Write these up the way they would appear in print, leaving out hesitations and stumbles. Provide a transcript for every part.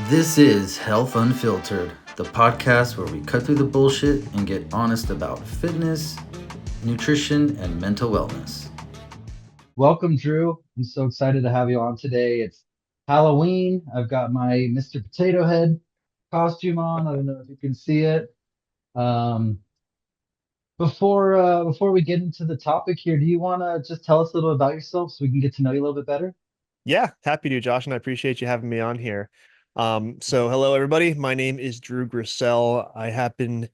This is Health Unfiltered, the podcast where we cut through the bullshit and get honest about fitness, nutrition, and mental wellness. Welcome, Drew. I'm so excited to have you on today. It's Halloween. I've got my Mr. Potato Head costume on. I don't know if you can see it. Um, before we get into the topic here, do you want to just tell us a little about yourself so we can get to know you a little bit better? Yeah, happy to, Josh, and I appreciate you having me on here. So hello everybody. My name is Drew Griesel. I happen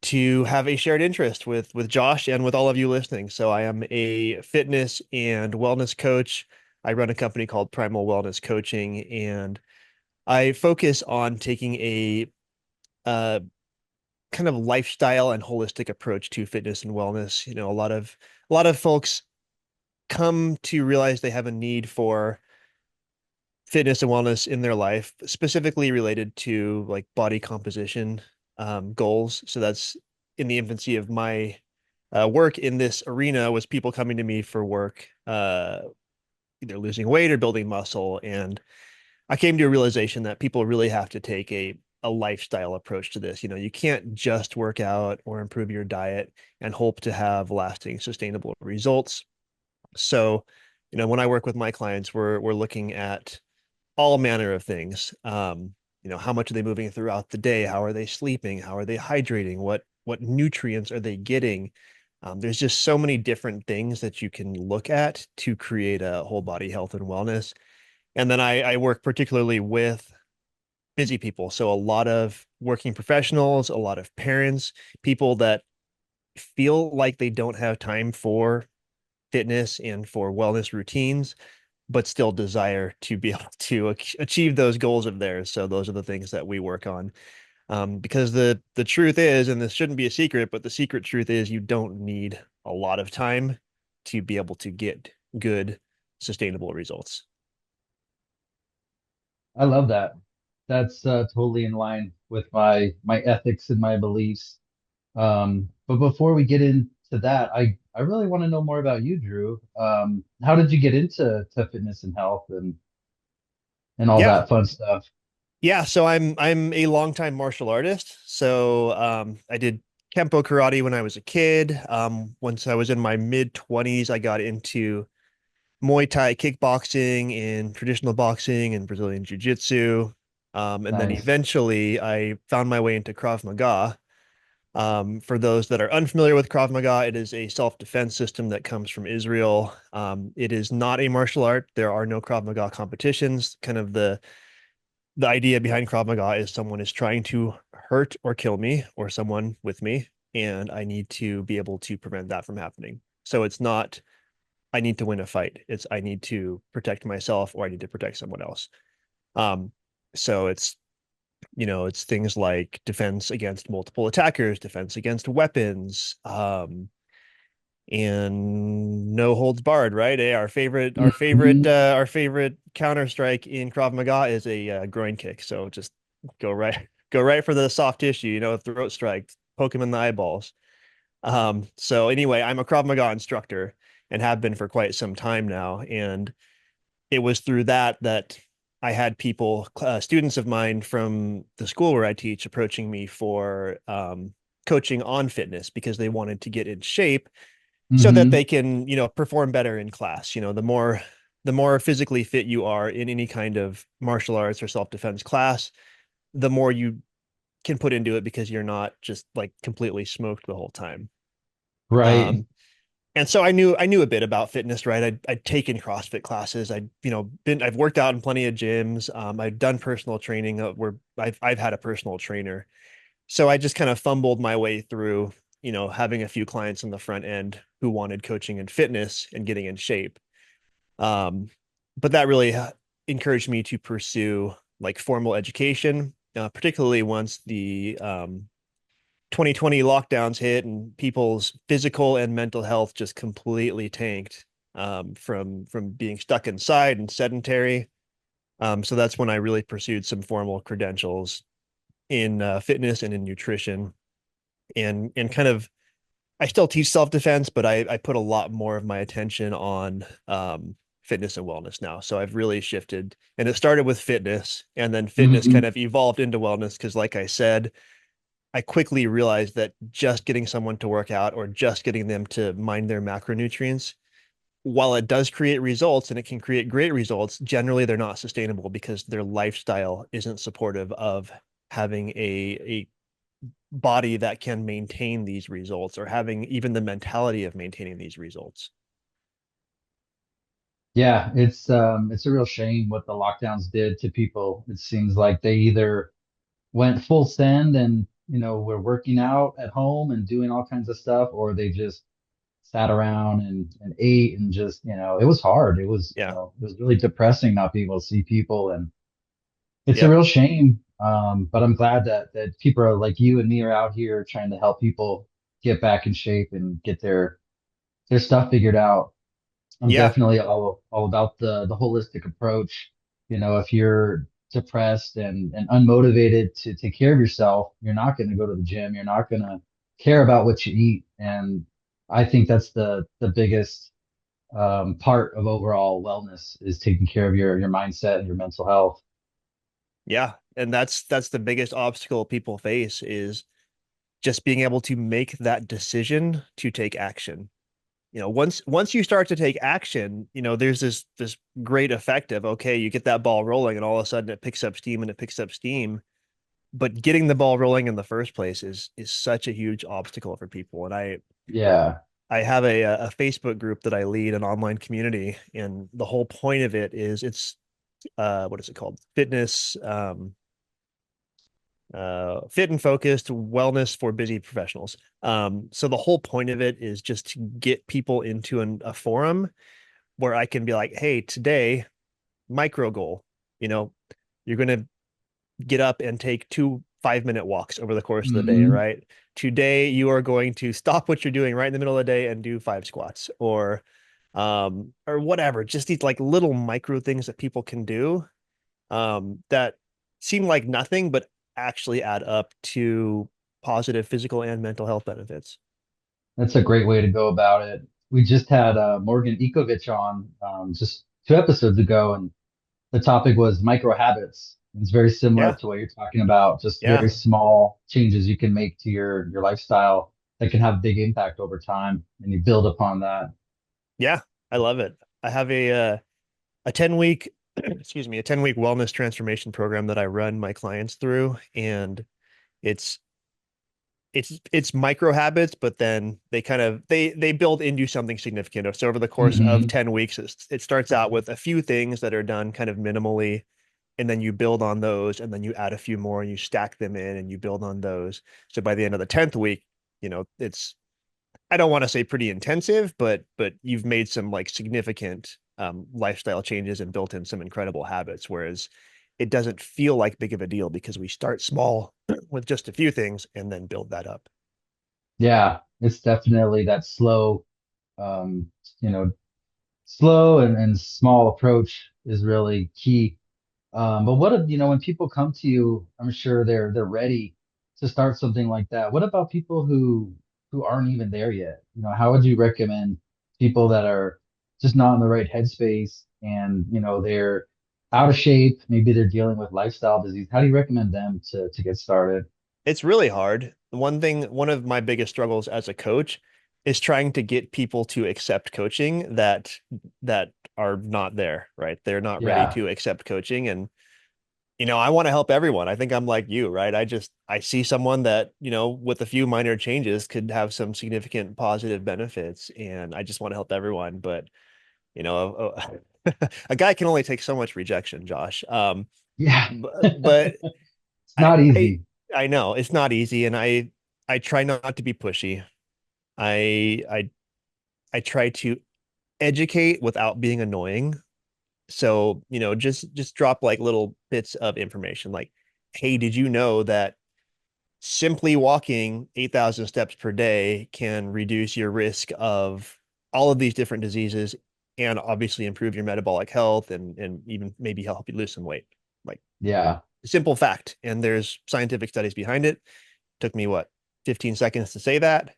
to have a shared interest with Josh and with all of you listening. So I am a fitness and wellness coach. I run a company called Primal Wellness Coaching, and I focus on taking a uh, kind of lifestyle and holistic approach to fitness and wellness. A lot of folks come to realize they have a need for fitness and wellness in their life, specifically related to like body composition goals. So that's in the infancy of my work in this arena was people coming to me for work, either losing weight or building muscle. And I came to a realization that people really have to take a lifestyle approach to this. You can't just work out or improve your diet and hope to have lasting, sustainable results. So, when I work with my clients, we're looking at all manner of things. How much are they moving throughout the day? How are they sleeping? How are they hydrating? What nutrients are they getting? There's just so many different things that you can look at to create a whole body health and wellness. And then I work particularly with busy people. So a lot of working professionals, a lot of parents, people that feel like they don't have time for fitness and for wellness routines, but still desire to be able to achieve those goals of theirs. So those are the things that we work on. Because the truth is, and this shouldn't be a secret, but the secret truth is you don't need a lot of time to be able to get good, sustainable results. I love that. That's totally in line with my ethics and my beliefs. But before we get into that, I really want to know more about you, Drew. How did you get into fitness and health and all Yeah. that fun stuff? Yeah, so I'm a longtime martial artist. So I did Kempo karate when I was a kid. Once I was in my mid 20s, I got into Muay Thai, kickboxing, and traditional boxing and Brazilian Jiu-Jitsu. And then Nice. eventually I found my way into Krav Maga. For those that are unfamiliar with Krav Maga, it is a self-defense system that comes from Israel. It is not a martial art. There are no Krav Maga competitions. Kind of the idea behind Krav Maga is someone is trying to hurt or kill me or someone with me, and I need to be able to prevent that from happening. So it's not I need to win a fight. It's I need to protect myself or I need to protect someone else. Um, so it's things like defense against multiple attackers, defense against weapons, and no holds barred, right? Our favorite, our favorite, Mhm. our favorite counter strike in Krav Maga is a groin kick. So just go right for the soft tissue, throat strike, poke him in the eyeballs. So anyway, I'm a Krav Maga instructor and have been for quite some time now. And it was through that I had people, students of mine from the school where I teach, approaching me for coaching on fitness because they wanted to get in shape so that Mhm. they can, perform better in class. The more physically fit you are in any kind of martial arts or self-defense class, the more you can put into it because you're not just like completely smoked the whole time. Right. Um, and so I knew a bit about fitness, right? I'd taken CrossFit classes. I've worked out in plenty of gyms. I've done personal training where I've had a personal trainer. So I just kind of fumbled my way through, having a few clients on the front end who wanted coaching and fitness and getting in shape. Um, but that really encouraged me to pursue like formal education, particularly once the 2020 lockdowns hit and people's physical and mental health just completely tanked from being stuck inside and sedentary. So that's when I really pursued some formal credentials in fitness and in nutrition, and kind of I still teach self-defense, but I put a lot more of my attention on fitness and wellness now. So I've really shifted, and it started with fitness, and then fitness Hmm. kind of evolved into wellness. Because like I said, I quickly realized that just getting someone to work out or just getting them to mind their macronutrients, while it does create results and it can create great results, generally they're not sustainable because their lifestyle isn't supportive of having a body that can maintain these results, or having even the mentality of maintaining these results. Yeah, it's a real shame what the lockdowns did to people. It seems like they either went full send and were working out at home and doing all kinds of stuff, or they just sat around and ate and just it was hard. It was Yeah. it was really depressing not being able to see people, and it's a Yep. real shame. But I'm glad that people are like you and me are out here trying to help people get back in shape and get their stuff figured out. I'm Yeah. definitely all about the holistic approach. If you're depressed and unmotivated to take care of yourself, you're not going to go to the gym. You're not going to care about what you eat. And I think that's the biggest part of overall wellness is taking care of your mindset and your mental health. Yeah. And that's the biggest obstacle people face, is just being able to make that decision to take action. Once you start to take action, there's this great effect of, okay, you get that ball rolling and all of a sudden it picks up steam and it picks up steam. But getting the ball rolling in the first place is such a huge obstacle for people. And Yeah. I have a Facebook group that I lead, an online community, and the whole point of it is it's what is it called? Fitness, fit and focused wellness for busy professionals. So the whole point of it is just to get people into a forum where I can be like, hey, today, micro goal, you know, you're going to get up and take 2 5-minute walks over the course of the day, Hmm. right? Today, you are going to stop what you're doing right in the middle of the day and do 5 squats, or whatever. Just these like little micro things that people can do, that seem like nothing, but actually add up to positive physical and mental health benefits. That's a great way to go about it. We just had Morgan Ikovic on just 2 episodes ago, and the topic was micro habits. It's very similar Yeah, to what you're talking about, just very yeah, small changes you can make to your lifestyle that can have big impact over time, and you build upon that. yeah. I love it. I have a 10-week, excuse me, a 10-week wellness transformation program that I run my clients through, and it's it's micro habits, but then they build into something significant. So over the course of Hmm. 10 weeks, it starts out with a few things that are done kind of minimally, and then you build on those, and then you add a few more and you stack them in and you build on those. So by the end of the 10th week, it's, I don't want to say pretty intensive, but you've made some like significant lifestyle changes and built in some incredible habits. Whereas it doesn't feel like big of a deal because we start small with just a few things and then build that up. Yeah, it's definitely that um, you know, slow and small approach is really key. But what if, when people come to you, I'm sure they're ready to start something like that. What about people who aren't even there yet? How would you recommend people that are just not in the right headspace and, they're out of shape, maybe they're dealing with lifestyle disease. How do you recommend them to get started? It's really hard. One of my biggest struggles as a coach is trying to get people to accept coaching that are not there, right? They're not ready Yeah. to accept coaching. And I want to help everyone. I think I'm like you, right? I see someone that, with a few minor changes could have some significant positive benefits, and I just want to help everyone. But, you know, a guy can only take so much rejection, Josh. Yeah. But It's I, not I, easy. I know it's not easy, and I try not to be pushy. I, I, I try to educate without being annoying. So, just drop like little bits of information like, hey, did you know that simply walking 8,000 steps per day can reduce your risk of all of these different diseases, and obviously improve your metabolic health, and even maybe help you lose some weight. Like, Yeah. simple fact. And there's scientific studies behind it. Took me what, 15 seconds to say that.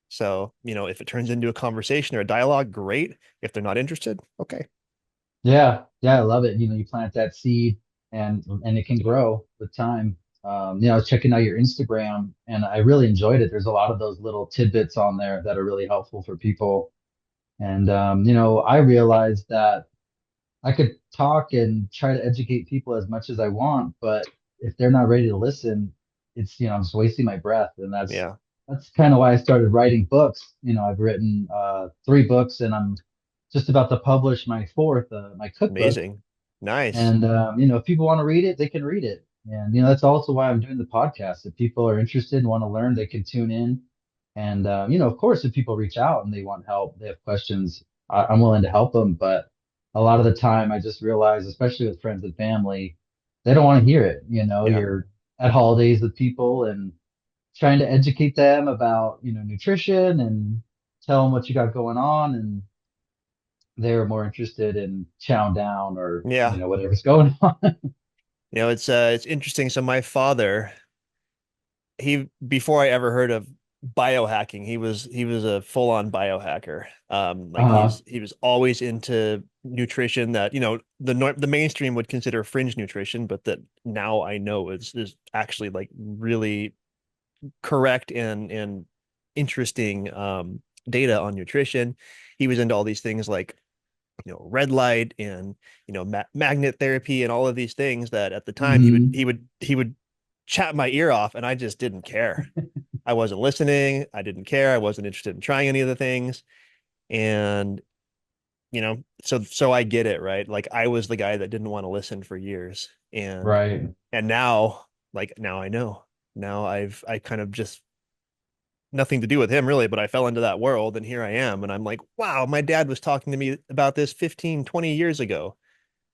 So, if it turns into a conversation or a dialogue, great. If they're not interested, okay. Yeah, I love it. You plant that seed and it can grow with time. I was checking out your Instagram and I really enjoyed it. There's a lot of those little tidbits on there that are really helpful for people. And I realized that I could talk and try to educate people as much as I want, but if they're not ready to listen, I'm just wasting my breath. And Yeah, that's kind of why I started writing books. I've written three books and I'm just about to publish my fourth, my cookbook. amazing. Nice. And if people want to read it, they can read it. And that's also why I'm doing the podcast. If people are interested and want to learn, they can tune in. And of course, if people reach out and they want help, they have questions, I'm willing to help them. But a lot of the time, I just realize, especially with friends and family, they don't want to hear it. Yeah. You're at holidays with people and trying to educate them about nutrition and tell them what you got going on, and they're more interested in chowing down or Yeah. whatever's going on. It's interesting. So my father, he before I ever heard of biohacking, he was a full-on biohacker. Like Uh, he was always into nutrition that, the mainstream would consider fringe nutrition, but that now I know is actually like really correct and interesting data on nutrition. He was into all these things like red light and magnet therapy and all of these things that at the time mhm. he would chat my ear off, and I just didn't care. I wasn't listening. I didn't care. I wasn't interested in trying any of the things. And so I get it, right? Like I was the guy that didn't want to listen for years. Right. And now, like now I know. Now I kind of just nothing to do with him really, but I fell into that world and here I am. And I'm like, wow, my dad was talking to me about this 15, 20 years ago.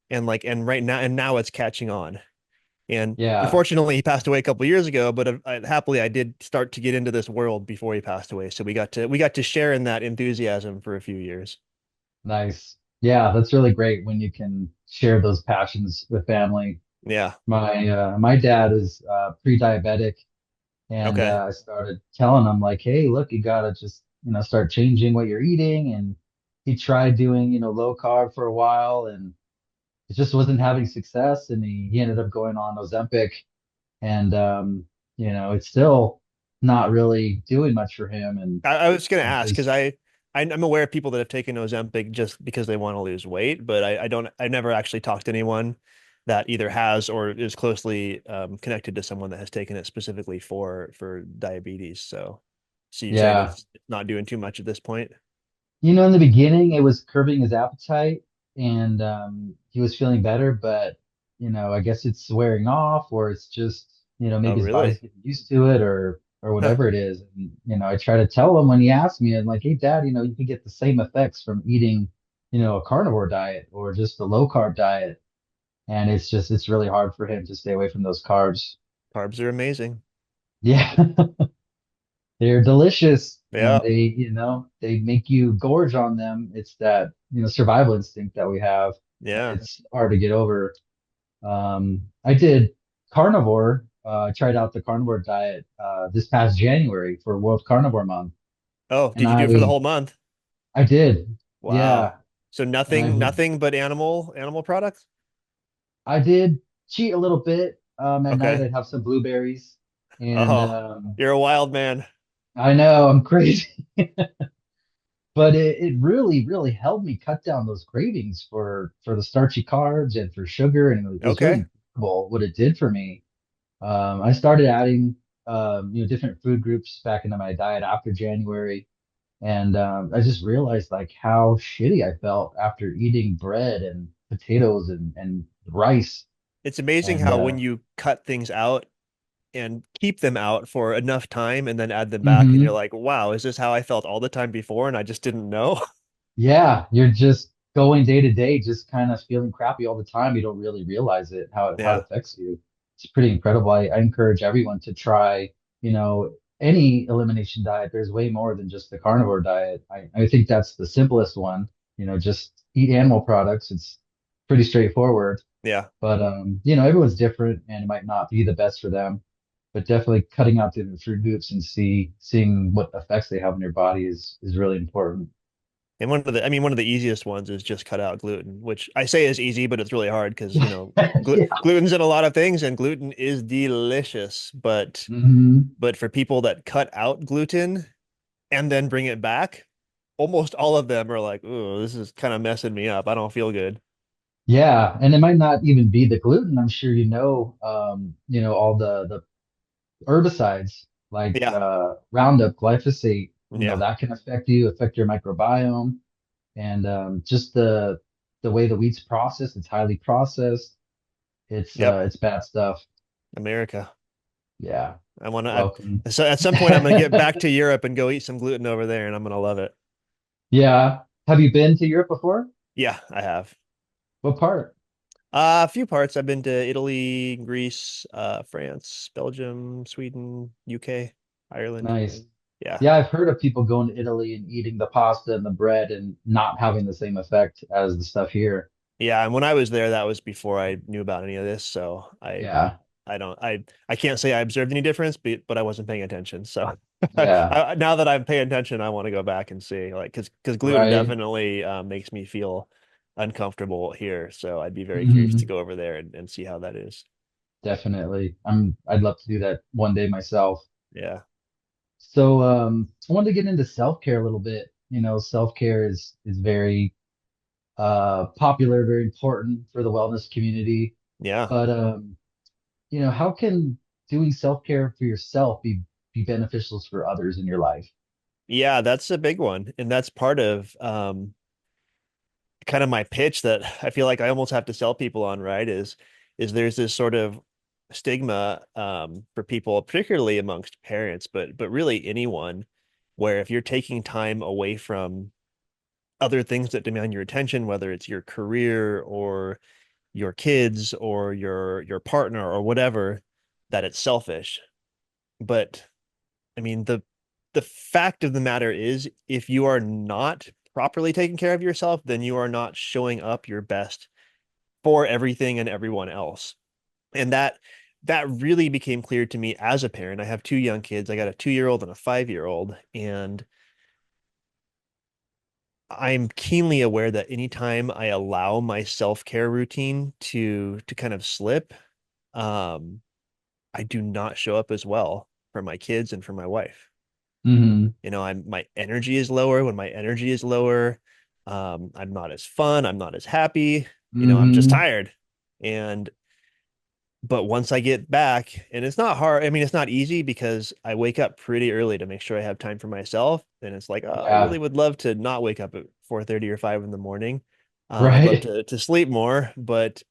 And right now, and now it's catching on. And Yeah. unfortunately, he passed away a couple of years ago, but happily I did start to get into this world before he passed away. So we got to share in that enthusiasm for a few years. Nice. Yeah, that's really great when you can share those passions with family. Yeah. My dad is pre-diabetic, and Okay. I started telling him like, hey, look, you gotta just start changing what you're eating. And he tried doing low carb for a while, and it just wasn't having success. And he ended up going on Ozempic, and it's still not really doing much for him. And I was going to ask because his I'm aware of people that have taken Ozempic just because they want to lose weight, but I never actually talked to anyone that either has or is closely connected to someone that has taken it specifically for diabetes. So you're saying yeah. it's not doing too much at this point? In the beginning, it was curbing his appetite and he was feeling better, but I guess it's wearing off, or it's just, Oh, maybe his body's really? getting used to it, or Huh. whatever it is. And, I try to tell him when he asks me, I'm like, hey, Dad, you can get the same effects from eating, a carnivore diet or just a low carb diet. And it's really hard for him to stay away from those carbs. Carbs are amazing. Yeah. They're delicious and Yeah. they make you gorge on them. It's that, survival instinct that we have, and Yeah. it's hard to get over. I did carnivore. I tried out the carnivore diet this past January for World Carnivore Month, Oh, and did you do it for the whole month? I did, Wow. yeah, So and nothing but animal products? I did cheat a little bit. At night Okay. I'd have some blueberries, and Oh, you're a wild man. I know I'm crazy. But it really, really helped me cut down those cravings for the starchy carbs and for sugar, and it was really Okay. incredible what it did for me. I started adding different food groups back into my diet after January, and I just realized like how shitty I felt after eating bread and potatoes and rice. It's amazing And how when you cut things out and keep them out for enough time and then add them back and you're mhm. like, wow, is this how I felt all the time before and I just didn't know? Yeah, you're just going day to day, just kind of feeling crappy all the time. You don't really realize it, how it Yeah. affects you. It's pretty incredible. I encourage everyone to try, any elimination diet. There's way more than just the carnivore diet. I think that's the simplest one. Just eat animal products. It's pretty straightforward. Yeah. But everyone's different and it might not be the best for them. But definitely cutting out different food groups and seeing what effects they have on your body is really important. And one of the easiest ones is just cut out gluten, which I say is easy, but it's really hard because, Yeah. gluten's in a lot of things and gluten is delicious. Hmm. But for people that cut out gluten and then bring it back, almost all of them are like, "Ooh, this is kind of messing me up. I don't feel good." Yeah, and it might not even be the gluten. I'm sure all the herbicides like Yeah. Roundup, glyphosate, Yeah. that can affect your microbiome, and just the way the wheat's processed, it's highly processed. Yep. It's bad stuff. America. Yeah, I want welcome. to, so at some point I'm going to get back to Europe and go eat some gluten over there and I'm going to love it. Yeah. Have you been to Europe before? Yeah, I have. What part? A few parts. I've been to Italy, Greece, France, Belgium, Sweden, UK, Ireland. Nice. Yeah. Yeah, I've heard of people going to Italy and eating the pasta and the bread and not having the same effect as the stuff here. Yeah, and when I was there, that was before I knew about any of this, so Yeah. I don't I can't say I observed any difference, but I wasn't paying attention. So Yeah. now that I'm paying attention, I want to go back and see, like, because gluten Right. definitely makes me feel uncomfortable here. So I'd be very curious to Hmm. go over there and see how that is. Definitely. I'd love to do that one day myself. Yeah. So I wanted to get into self-care a little bit. Self-care is very popular, very important for the wellness community. Yeah. But how can doing self-care for yourself be beneficial for others in your life? Yeah, that's a big one. And that's part of kind of my pitch that I feel like I almost have to sell people on, right? Is there's this sort of stigma for people, particularly amongst parents, but really anyone, where if you're taking time away from other things that demand your attention, whether it's your career or your kids or your partner or whatever, that it's selfish. But I mean, the fact of the matter is, if you are not properly taking care of yourself, then you are not showing up your best for everything and everyone else. And that really became clear to me as a parent. I have two young kids. I got a 2-year old and a 5-year old, and I'm keenly aware that anytime I allow my self-care routine to kind of slip, um, I do not show up as well for my kids and for my wife. Hmm. My energy is lower. When my energy is lower, I'm not as fun, I'm not as happy, I'm just Hmm. tired. And but once I get back, and it's not hard, I mean, it's not easy because I wake up pretty early to make sure I have time for myself. And it's like, oh, I really Yeah. would love to not wake up at 4:30 or 5 in the morning. I'd love Right. to sleep more, but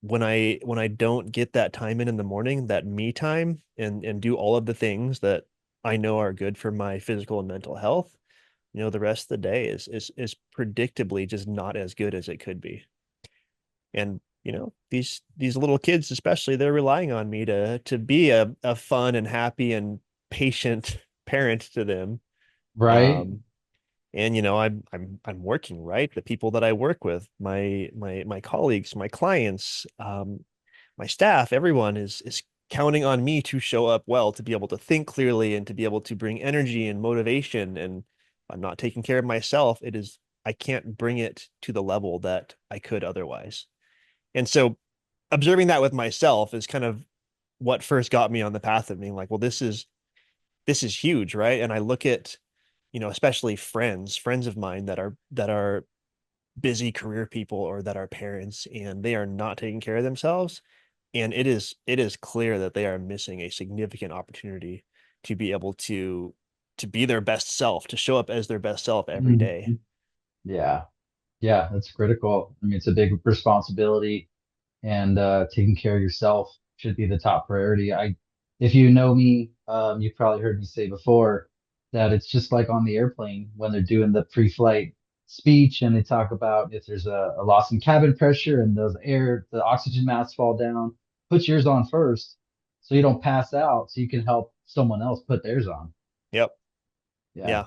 when I don't get that time in the morning, that me time, and do all of the things that I know are good for my physical and mental health, the rest of the day is predictably just not as good as it could be. And these little kids, especially, they're relying on me to be a fun and happy and patient parent to them. Right. Um, and I'm working, right? The people that I work with, my colleagues, my clients, my staff, everyone is counting on me to show up well, to be able to think clearly and to be able to bring energy and motivation. And if I'm not taking care of myself, I can't bring it to the level that I could otherwise. And so observing that with myself is kind of what first got me on the path of being like, well, this is huge, right? And I look at, especially friends of mine that are busy career people or that are parents, and they are not taking care of themselves. And it is clear that they are missing a significant opportunity to be able to be their best self, to show up as their best self every Mhm. day. Yeah. Yeah, that's critical. I mean, it's a big responsibility, and taking care of yourself should be the top priority. If you know me, you've probably heard me say before that it's just like on the airplane when they're doing the pre-flight speech and they talk about if there's a loss in cabin pressure and the oxygen masks fall down, put yours on first so you don't pass out, so you can help someone else put theirs on. Yep. Yeah. Yeah.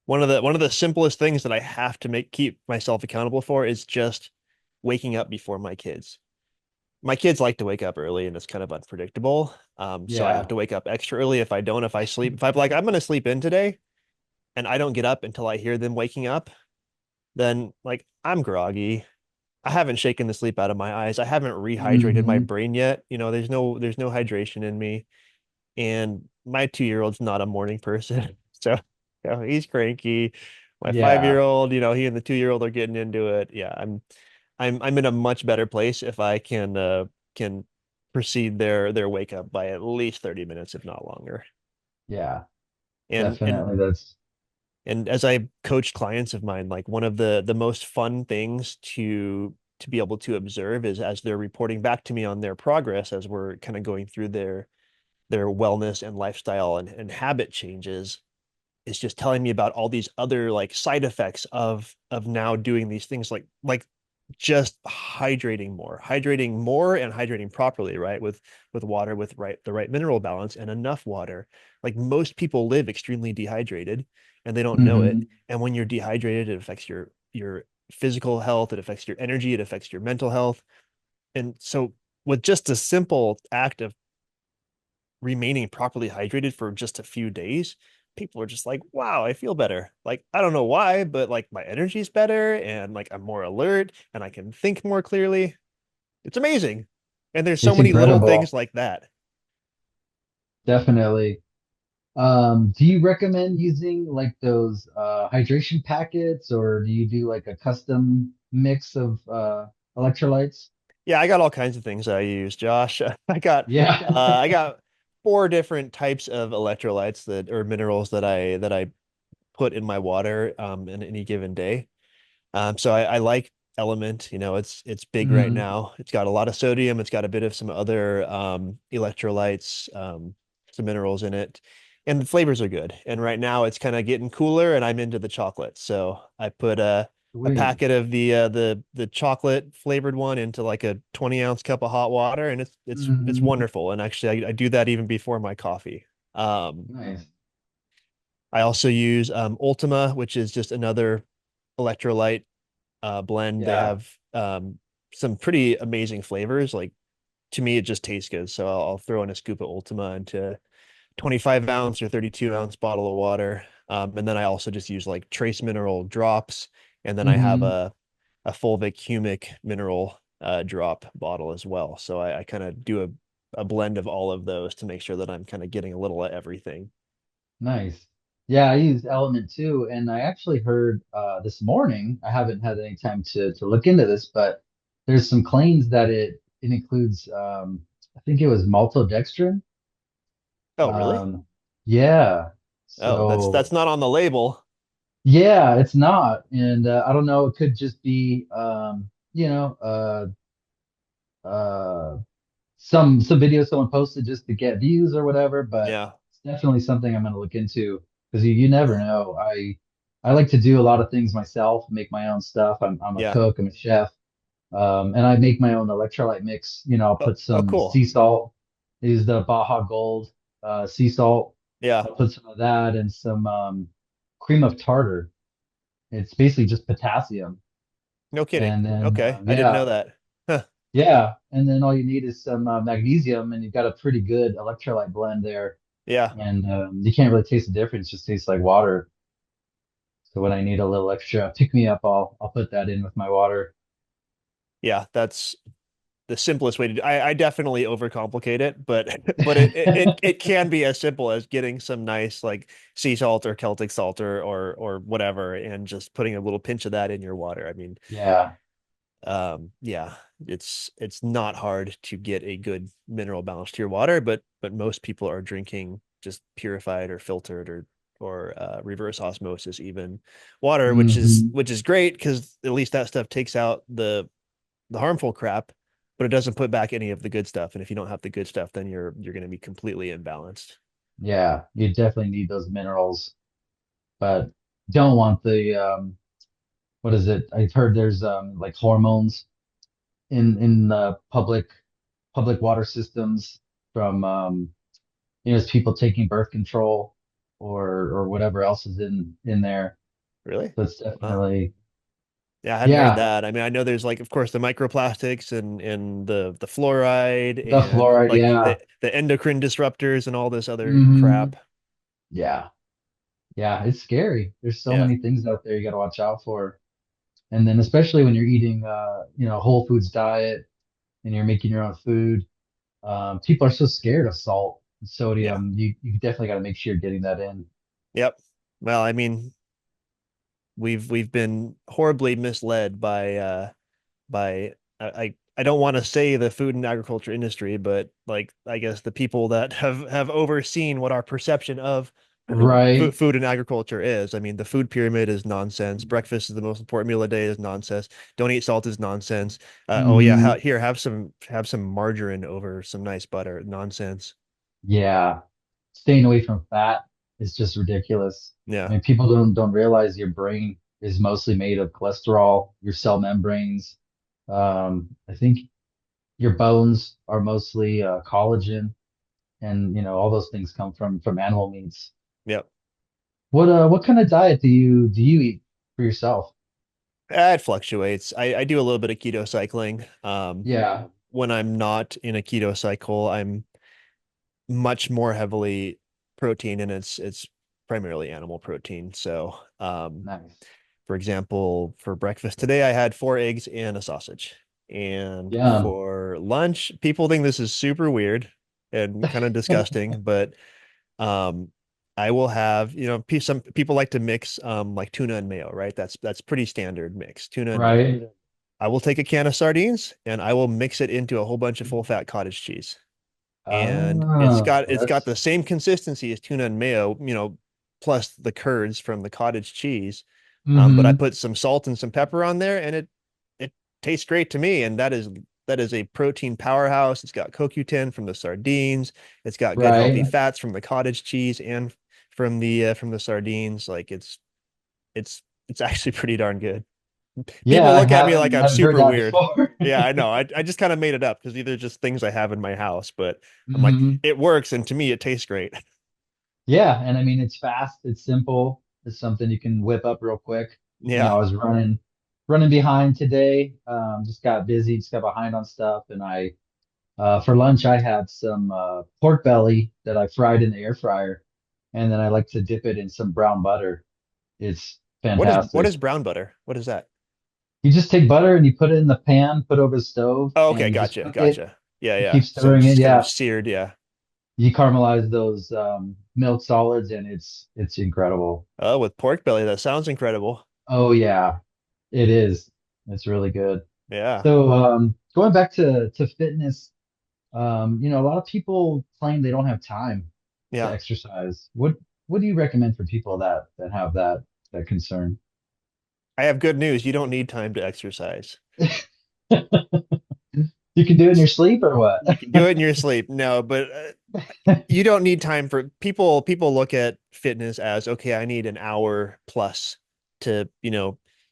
One of the simplest things that I have to keep myself accountable for is just waking up before my kids. My kids like to wake up early and it's kind of unpredictable. So I have Yeah. to wake up extra early. If I don't, if I sleep, if I'm like, I'm going to sleep in today, and I don't get up until I hear them waking up, then like I'm groggy. I haven't shaken the sleep out of my eyes. I haven't rehydrated my Hmm. brain yet. There's no hydration in me. And my 2-year-old's not a morning person. So, he's cranky. My Yeah. 5-year-old, he and the 2-year-old are getting into it. Yeah, I'm in a much better place if I can precede their wake up by at least 30 minutes, if not longer. Yeah. And and Definitely. That's and as I coach clients of mine, like one of the most fun things to be able to observe is as they're reporting back to me on their progress as we're kind of going through their wellness and lifestyle and habit changes, is just telling me about all these other like side effects of now doing these things like just hydrating more and hydrating properly, right? With water, with the right mineral balance and enough water. Like most people live extremely dehydrated and they don't know it. hmm And when you're dehydrated, it affects your physical health, it affects your energy, it affects your mental health. And so with just a simple act of remaining properly hydrated for just a few days, people are just like, wow, I feel better. Like, I don't know why, but like my energy's better and like I'm more alert and I can think more clearly. It's amazing. And there's so it's many little things incredible. like that. Definitely. Do you recommend using like those hydration packets, or do you do like a custom mix of electrolytes? Yeah, I got all kinds of things I use, Josh. Yeah. I got 4 different types of electrolytes that or minerals that I put in my water in any given day. So I like Element. It's big right hmm now. It's got a lot of sodium. It's got a bit of some other electrolytes, some minerals in it, and the flavors are good. And right now it's kind of getting cooler, and I'm into the chocolate. So I put a Sweet. packet of the chocolate flavored one into like a 20-ounce cup of hot water, and it's Hmm. wonderful. And actually, I do that even before my coffee. Um, Nice. I also use Ultima, which is just another electrolyte blend. They Yeah. have some pretty amazing flavors. Like to me, it just tastes good. So I'll throw in a scoop of Ultima into 25-ounce or 32-ounce bottle of water. And then I also just use like trace mineral drops. And then I have hmm a fulvic humic mineral drop bottle as well. So I kind of do a blend of all of those to make sure that I'm kind of getting a little of everything. Nice. Yeah, I use Element too, and I actually heard this morning. I haven't had any time to look into this, but there's some claims that it includes I think it was maltodextrin. Oh, really? Um, yeah. Oh, that's So not on the label. yeah, it's not, and I don't know. It could just be uh, some video someone posted just to get views or whatever, but Yeah. it's definitely something I'm going to look into because you never know. I like to do a lot of things myself, make my own stuff. I'm a Yeah. cook, I'm a chef, and I make my own electrolyte mix. I'll Oh, put oh, some cool. sea salt. I use the Baja Gold sea salt. Yeah. I'll put some of that and some cream of tartar. It's basically just potassium, No kidding. and then Okay. I didn't know that. Huh. yeah, and then all you need is some magnesium, and you've got a pretty good electrolyte blend there. Yeah. And you can't really taste the difference; it just tastes like water. So when I need a little extra pick me up, I'll put that in with my water. Yeah. That's the simplest way to do. I definitely overcomplicate it, but but it can be as simple as getting some nice like sea salt or Celtic salt or whatever, and just putting a little pinch of that in your water. I mean, Yeah, yeah, it's not hard to get a good mineral balance to your water, but most people are drinking just purified or filtered or reverse osmosis even water, which is hmm which is great because at least that stuff takes out the harmful crap, but it doesn't put back any of the good stuff. And if you don't have the good stuff, then you're going to be completely imbalanced. yeah, you definitely need those minerals, but don't want the what is it? I've heard there's like hormones in the public water systems from it's people taking birth control or whatever else is in there. Really? So it's Wow. definitely Yeah, I hadn't heard yeah, that. I mean, I know there's like, of course, the microplastics and the fluoride the and fluoride, like yeah. the endocrine disruptors and all this other hmm crap. Yeah. Yeah, it's scary. There's so Yeah. many things out there you got to watch out for. And then especially when you're eating whole foods diet and you're making your own food, people are so scared of salt and Yeah. sodium. You definitely got to make sure you're getting that in. Yep. Well, I mean, we've been horribly misled by I don't want to say the food and agriculture industry, but like I guess the people that have overseen what our perception of Right. food and agriculture is. I mean, the food pyramid is nonsense. Breakfast is the most important meal of the day is nonsense. Don't eat salt is nonsense. Oh yeah, Hmm. here have some margarine over some nice butter. Nonsense. Yeah. Staying away from fat is just ridiculous. I Yeah. mean, people don't realize your brain is mostly made of cholesterol, your cell membranes. I think your bones are mostly collagen, and all those things come from animal meats. Yep. What kind of diet do you eat for yourself? It fluctuates. I do a little bit of keto cycling. Yeah, When I'm not in a keto cycle, I'm much more heavily protein and it's primarily animal protein. So, nice. for example, for breakfast today, I had 4 eggs and a sausage. And Yum. for lunch, people think this is super weird and kind of disgusting, but um, I will have, some people like to mix like tuna and mayo, right? That's pretty standard mix, tuna and mayo. Right. I will take a can of sardines and I will mix it into a whole bunch of full fat cottage cheese. And Oh, it's got that's the same consistency as tuna and mayo, plus the curds from the cottage cheese. But I hmm put some salt and some pepper on there, and it tastes great to me. And that is a protein powerhouse. It's got CoQ10 from the sardines. It's got good healthy right. fats from the cottage cheese and from the sardines. Like it's actually pretty darn good. Yeah, People I look at me like I'm haven't heard super that weird. before. Yeah, I know. I just kind of made it up because these are just things I have in my house, but I'm like, hmm it works, and to me, it tastes great. Yeah, and I mean it's fast, it's simple, it's something you can whip up real quick. Yeah. I was running behind today. Just got busy, just got behind on stuff, and I for lunch I had some pork belly that I fried in the air fryer, and then I like to dip it in some brown butter. It's What fantastic. is brown butter? What is that? You just take butter and you put it in the pan, put it over the stove, Oh, and okay, you just gotcha, cook it. gotcha. Yeah, You yeah. keep So stirring it. just kind of Yeah, seared, yeah. you caramelize those milk solids, and it's incredible. Oh, with pork belly, that sounds incredible. Oh yeah, it is. It's really good. Yeah, So going back to fitness, a lot of people claim they don't have time to yeah. exercise. What do you recommend for people that have that concern? I have good news. You don't need time to exercise. You can do it in your sleep or what? You can do it in your sleep. No, but you don't need time for people look at fitness as okay, I need an hour plus to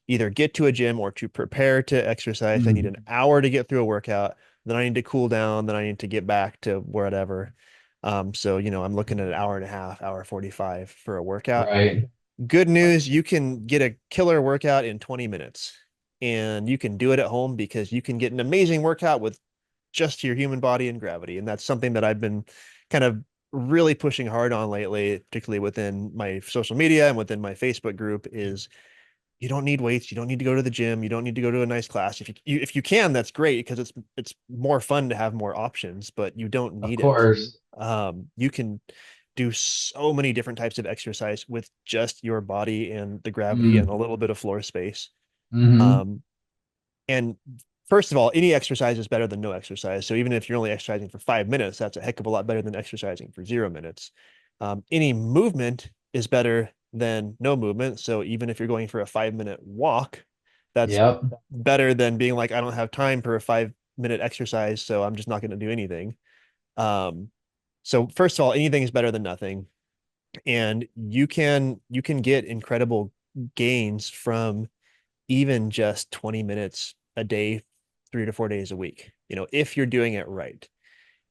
either get to a gym or to prepare to exercise. I need an Mhm. hour to get through a workout, then I need to cool down, then I need to get back to whatever. So I'm looking at an hour and a half, hour 45 for a workout. Right. Good news, you can get a killer workout in 20 minutes, and you can do it at home because you can get an amazing workout with just your human body and gravity. And that's something that I've been kind of really pushing hard on lately, particularly within my social media and within my Facebook group is you don't need weights, you don't need to go to the gym, you don't need to go to a nice class. If you can, that's great because it's more fun to have more options, but you don't Of need it. course. You can do so many different types of exercise with just your body and the gravity and a little bit of floor space. Mm-hmm. Um, and first of all, any exercise is better than no exercise. So even if you're only exercising for 5 minutes, that's a heck of a lot better than exercising for 0 minutes. Any movement is better than no movement. So even if you're going for a 5 minute walk, that's Yep. better than being like, I don't have time for a 5 minute exercise, so I'm just not going to do anything. Um, so first of all, anything is better than nothing. And you can get incredible gains from even just 20 minutes a day, 3 to 4 days a week, if you're doing it right.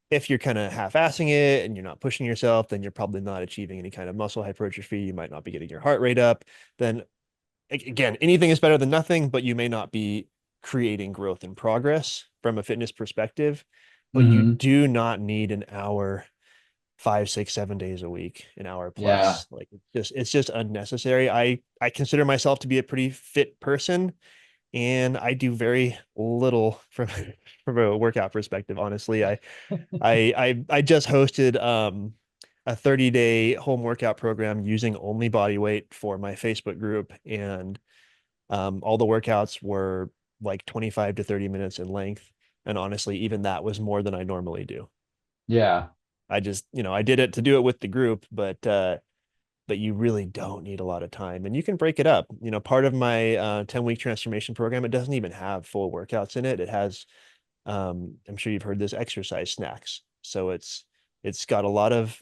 If you're kind of half-assing it and you're not pushing yourself, then you're probably not achieving any kind of muscle hypertrophy. You might not be getting your heart rate up. Then again, anything is better than nothing, but you may not be creating growth and progress from a fitness perspective. But you Mm-hmm. do not need an hour 5, 6, 7 days a week, an hour Yeah. plus. Like it's just unnecessary. I consider myself to be a pretty fit person, and I do very little from from a workout perspective, honestly. I just hosted a 30-day home workout program using only body weight for my Facebook group, and all the workouts were like 25 to 30 minutes in length. And honestly, even that was more than I normally do. Yeah. I just, I did it to do it with the group, but you really don't need a lot of time, and you can break it up. Part of my 10-week transformation program, it doesn't even have full workouts in it. It has, I'm sure you've heard this, exercise snacks. So it's got a lot of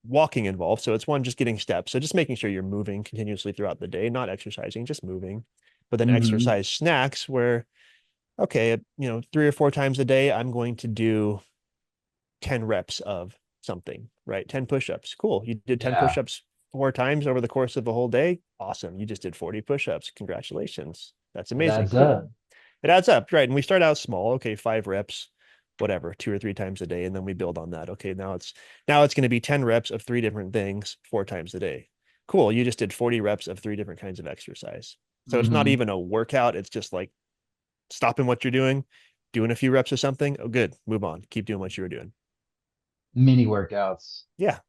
walking involved. So it's one, just getting steps. So just making sure you're moving continuously throughout the day, not exercising, just moving. But then Hmm. exercise snacks where, okay, 3 or 4 times a day, I'm going to do 10 reps of something, right? 10 push-ups. Cool. You did 10 Yeah. push-ups 4 times over the course of a whole day. Awesome. You just did 40 push-ups. Congratulations. That's It amazing. adds Cool. up. It adds up, right? And we start out small. Okay, 5 reps, whatever, 2 or 3 times a day, and then we build on that. Okay, now it's going to be 10 reps of 3 different things 4 times a day. Cool. You just did 40 reps of 3 different kinds of exercise. So it's not Hmm. even a workout. It's just like stopping what you're doing, doing a few reps of something. Oh, good. Move on. Keep doing what you were doing. Mini workouts. Yeah.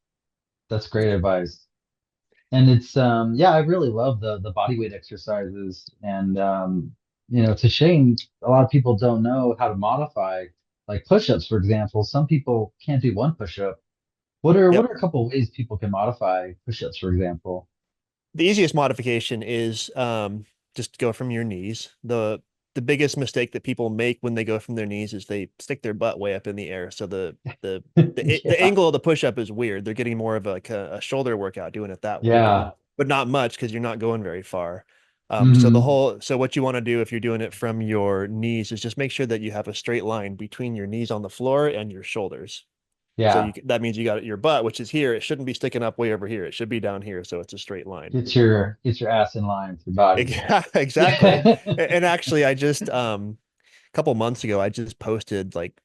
That's great advice. And it's yeah, I really love the body weight exercises. And it's a shame a lot of people don't know how to modify like push-ups, for example. Some people can't do one push-up. What Yep. are a couple of ways people can modify push-ups, for example? The easiest modification is just go from your knees. The biggest mistake that people make when they go from their knees is they stick their butt way up in the air. So the Yeah. angle of the push up is weird. They're getting more of a shoulder workout doing it that way, Yeah. but not much because you're not going very far. Hmm. So what you want to do if you're doing it from your knees is just make sure that you have a straight line between your knees on the floor and your shoulders. So Yeah. that means you got your butt, which is here. It shouldn't be sticking up way over here. It should be down here. So it's a straight line. Get your ass in line with your body. Exactly. And actually, I just a couple months ago, I just posted like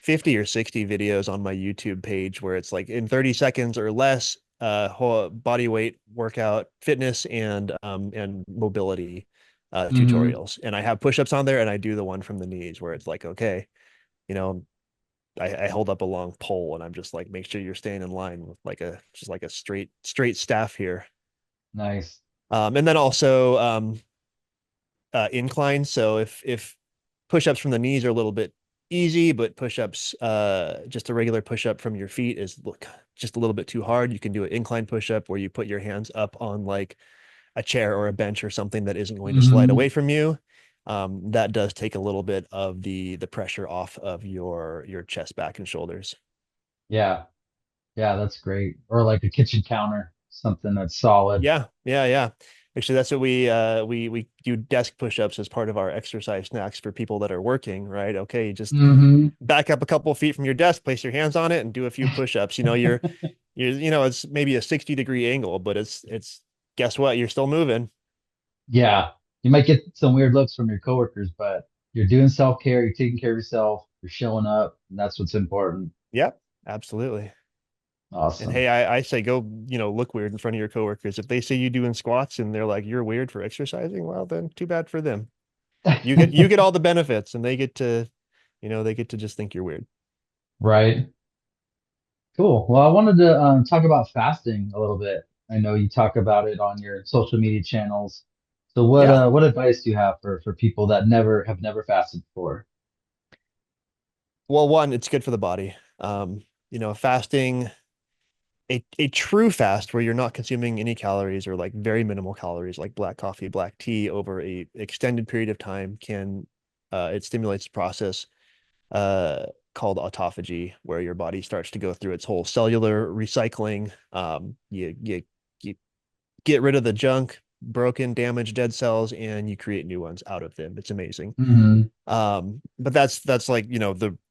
50 or 60 videos on my YouTube page where it's like in 30 seconds or less, whole body weight workout, fitness and mobility Hmm. tutorials. And I have push-ups on there, and I do the one from the knees where it's like, okay, you know, I hold up a long pole and I'm just like, make sure you're staying in line with like a just like a straight staff here. Nice. And then also incline. So if push-ups from the knees are a little bit easy, but push-ups, just a regular push-up from your feet is just a little bit too hard, you can do an incline push-up where you put your hands up on like a chair or a bench or something that isn't going to slide Hmm. away from you. That does take a little bit of the pressure off of your chest, back, and shoulders. Yeah. Yeah, that's great. Or like a kitchen counter, something that's solid. Yeah, yeah, yeah. Actually, that's what we do, desk push-ups as part of our exercise snacks for people that are working, right? Okay, just Hmm. back up a couple of feet from your desk, place your hands on it, and do a few push-ups. It's maybe a 60-degree angle, but it's guess what? You're still moving. Yeah. You might get some weird looks from your coworkers, but you're doing self-care, you're taking care of yourself, you're showing up, and that's what's important. Yep, absolutely. And Awesome. hey, I say go, look weird in front of your coworkers. If they see you doing squats and they're like, you're weird for exercising, well, then too bad for them. You get all the benefits, and they get to just think you're weird. Right. Cool. Well, I wanted to talk about fasting a little bit. I know you talk about it on your social media channels. So Yeah. what advice do you have for people that never fasted before? Well, one, it's good for the body. Fasting, a true fast where you're not consuming any calories or like very minimal calories, like black coffee, black tea over a extended period of time it stimulates the process uh, called autophagy, where your body starts to go through its whole cellular recycling. You get rid of the junk, broken, damaged, dead cells, and you create new ones out of them. It's amazing. Hmm. But that's like,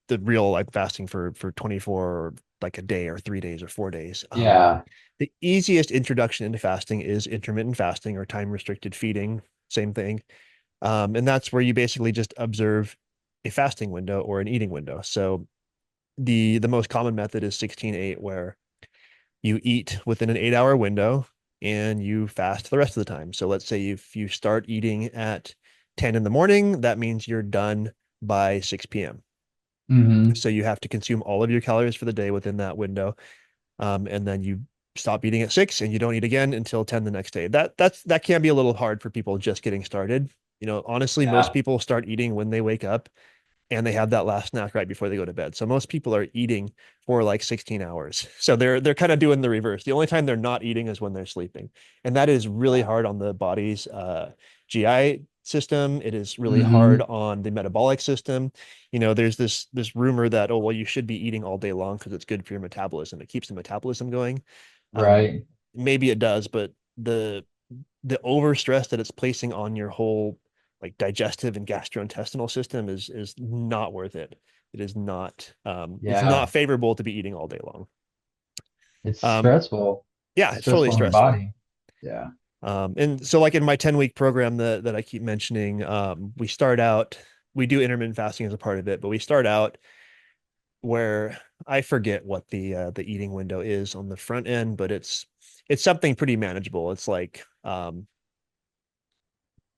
the real like fasting for 24 or like a day or 3 days or 4 days. Yeah. The easiest introduction into fasting is intermittent fasting or time restricted feeding, same thing. And that's where you basically just observe a fasting window or an eating window. So the most common method is 16/8, where You eat within an 8 hour window and you fast the rest of the time. So let's say if you start eating at 10 in the morning, that means you're done by 6 p.m. Hmm. So you have to consume all of your calories for the day within that window. And then you stop eating at 6 and you don't eat again until 10 the next day. That can be a little hard for people just getting started. Honestly, most Yeah. people start eating when they wake up and they have that last snack right before they go to bed. So most people are eating for like 16 hours. So they're kind of doing the reverse. The only time they're not eating is when they're sleeping. And that is really Yeah. hard on the body's GI system. It is really hard Hmm. on the metabolic system. There's this rumor that, oh, well, you should be eating all day long because it's good for your metabolism. It keeps the metabolism going. Um, Right. Maybe it does, but the overstress that it's placing on your whole like digestive and gastrointestinal system is not worth it. It is not it's Yeah. not favorable to be eating all day long. It's Um stressful. yeah, It's it's totally stressful on your stressful. body. Yeah. And so like in my 10-week program that I keep mentioning, we do intermittent fasting as a part of it, but we start out where I forget what the eating window is on the front end, but it's something pretty manageable. It's like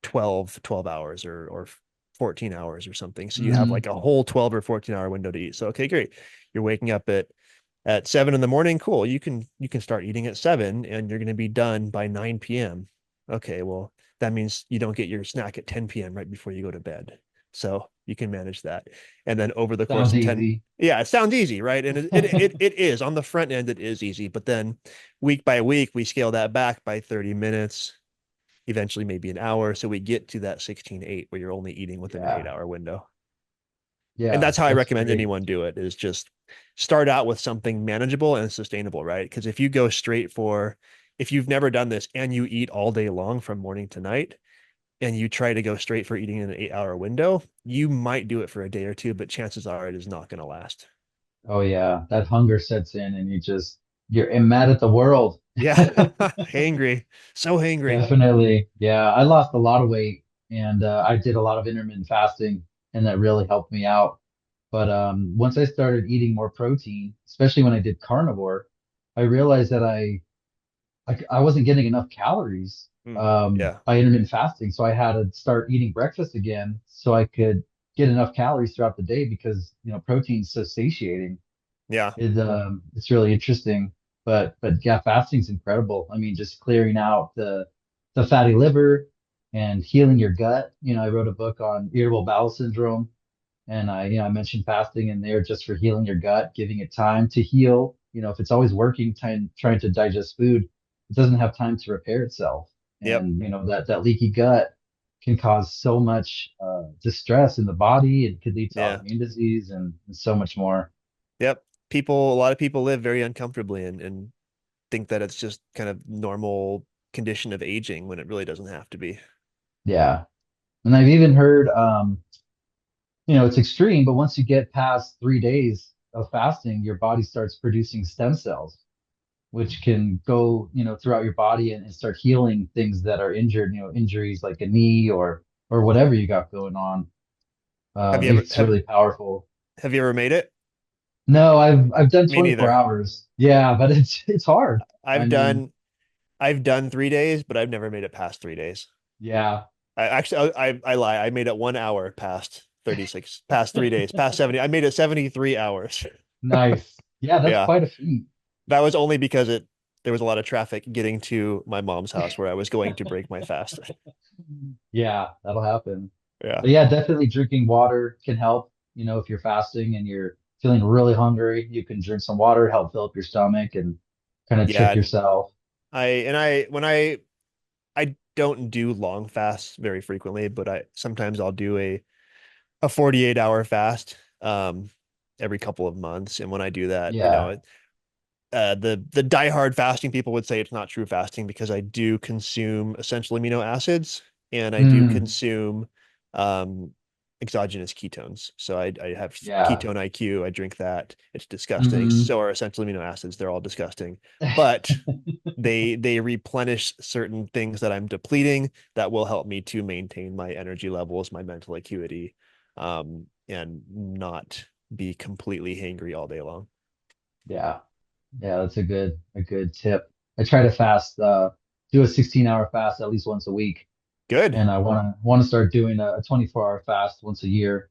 12 hours or 14 hours or something. So you have like Hmm. a whole 12 or 14-hour window to eat. So okay, great. You're waking up at 7 in the morning. Cool. You can start eating at 7 and you're going to be done by 9 p.m. Okay, well, that means you don't get your snack at 10 p.m. right before you go to bed. So you can manage that. And then over the course Sounds of 10, easy. yeah, it sounds easy, right? And it is on the front end, it is easy, but then week by week, we scale that back by 30 minutes, eventually maybe an hour. So we get to that 16-8 where you're only eating within an Yeah. 8 hour window. And Yeah. that's how I That's recommend great. anyone do it, is just start out with something manageable and sustainable, right? Because if you've never done this and you eat all day long from morning to night and you try to go straight for eating in an 8 hour window, you might do it for a day or two, but chances are it is not going to last. Oh yeah. That hunger sets in and you're mad at the world. Yeah. Hangry. So hangry. Definitely. Yeah. I lost a lot of weight and I did a lot of intermittent fasting and that really helped me out. But once I started eating more protein, especially when I did carnivore, I realized that I wasn't getting enough calories Yeah. by intermittent fasting. So I had to start eating breakfast again so I could get enough calories throughout the day because, protein's so satiating. Yeah. It's really interesting. But yeah, fasting's incredible. I mean, just clearing out the fatty liver and healing your gut. I wrote a book on irritable bowel syndrome and I mentioned fasting in there just for healing your gut, giving it time to heal. If it's always working, trying to digest food, it doesn't have time to repair itself. Yep. And that leaky gut can cause so much distress in the body. It could lead to Yeah. autoimmune disease and so much more. Yep. A lot of people live very uncomfortably and think that it's just kind of normal condition of aging when it really doesn't have to be. Yeah. And I've even heard, it's extreme, but once you get past 3 days of fasting, your body starts producing stem cells which can go, throughout your body and start healing things that are injured, injuries like a knee or whatever you got going on. Have you ever It's really powerful. have you ever made it? No, I've done Me 24 neither. hours. Yeah, but it's hard. I I've mean, done I've done 3 days, but I've never made it past 3 days. yeah. I lie. I made it 1 hour past 36, past 3 days, past 70. I made it 73 hours. Nice. Yeah, that's Yeah. quite a feat. That was only because there was a lot of traffic getting to my mom's house where I was going to break my fast. Yeah, that'll happen. Yeah. But yeah, definitely drinking water can help. If you're fasting and you're feeling really hungry, you can drink some water, help fill up your stomach and kind of Yeah. trick And yourself. when I don't do long fasts very frequently, but I sometimes I'll do a 48-hour fast every couple of months. And when I do that, Yeah. the diehard fasting people would say it's not true fasting because I do consume essential amino acids and I do Mm, consume um, exogenous ketones. So I have yeah. ketone IQ. I drink that. It's disgusting. Hmm. So are essential amino acids. They're all disgusting. But they replenish certain things that I'm depleting that will help me to maintain my energy levels, my mental acuity, and not be completely hangry all day long. Yeah. Yeah, that's a good tip. I try to fast, do a 16-hour fast at least once a week, Good. and I want to start doing a 24-hour fast once a year.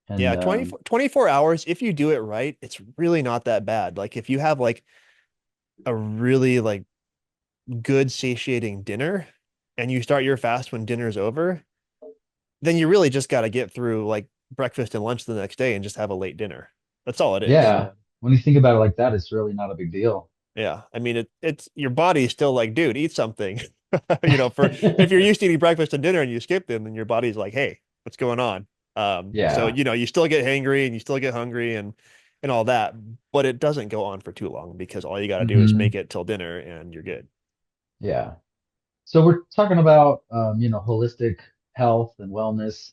And Yeah, 24 hours, if you do it right, it's really not that bad. Like if you have like a really like good satiating dinner and you start your fast when dinner's over, then you really just got to get through like breakfast and lunch the next day and just have a late dinner. That's all it is. yeah, when you think about it like that, it's really not a big deal. Yeah. I mean, it's your body's still like, dude, eat something. For if you're used to eating breakfast and dinner and you skip them, then your body's like, hey, what's going on? So Yeah. you still get hangry and you still get hungry and all that, but it doesn't go on for too long because all you got to do is make Hmm. it till dinner and you're good. Yeah. So we're talking about holistic health and wellness.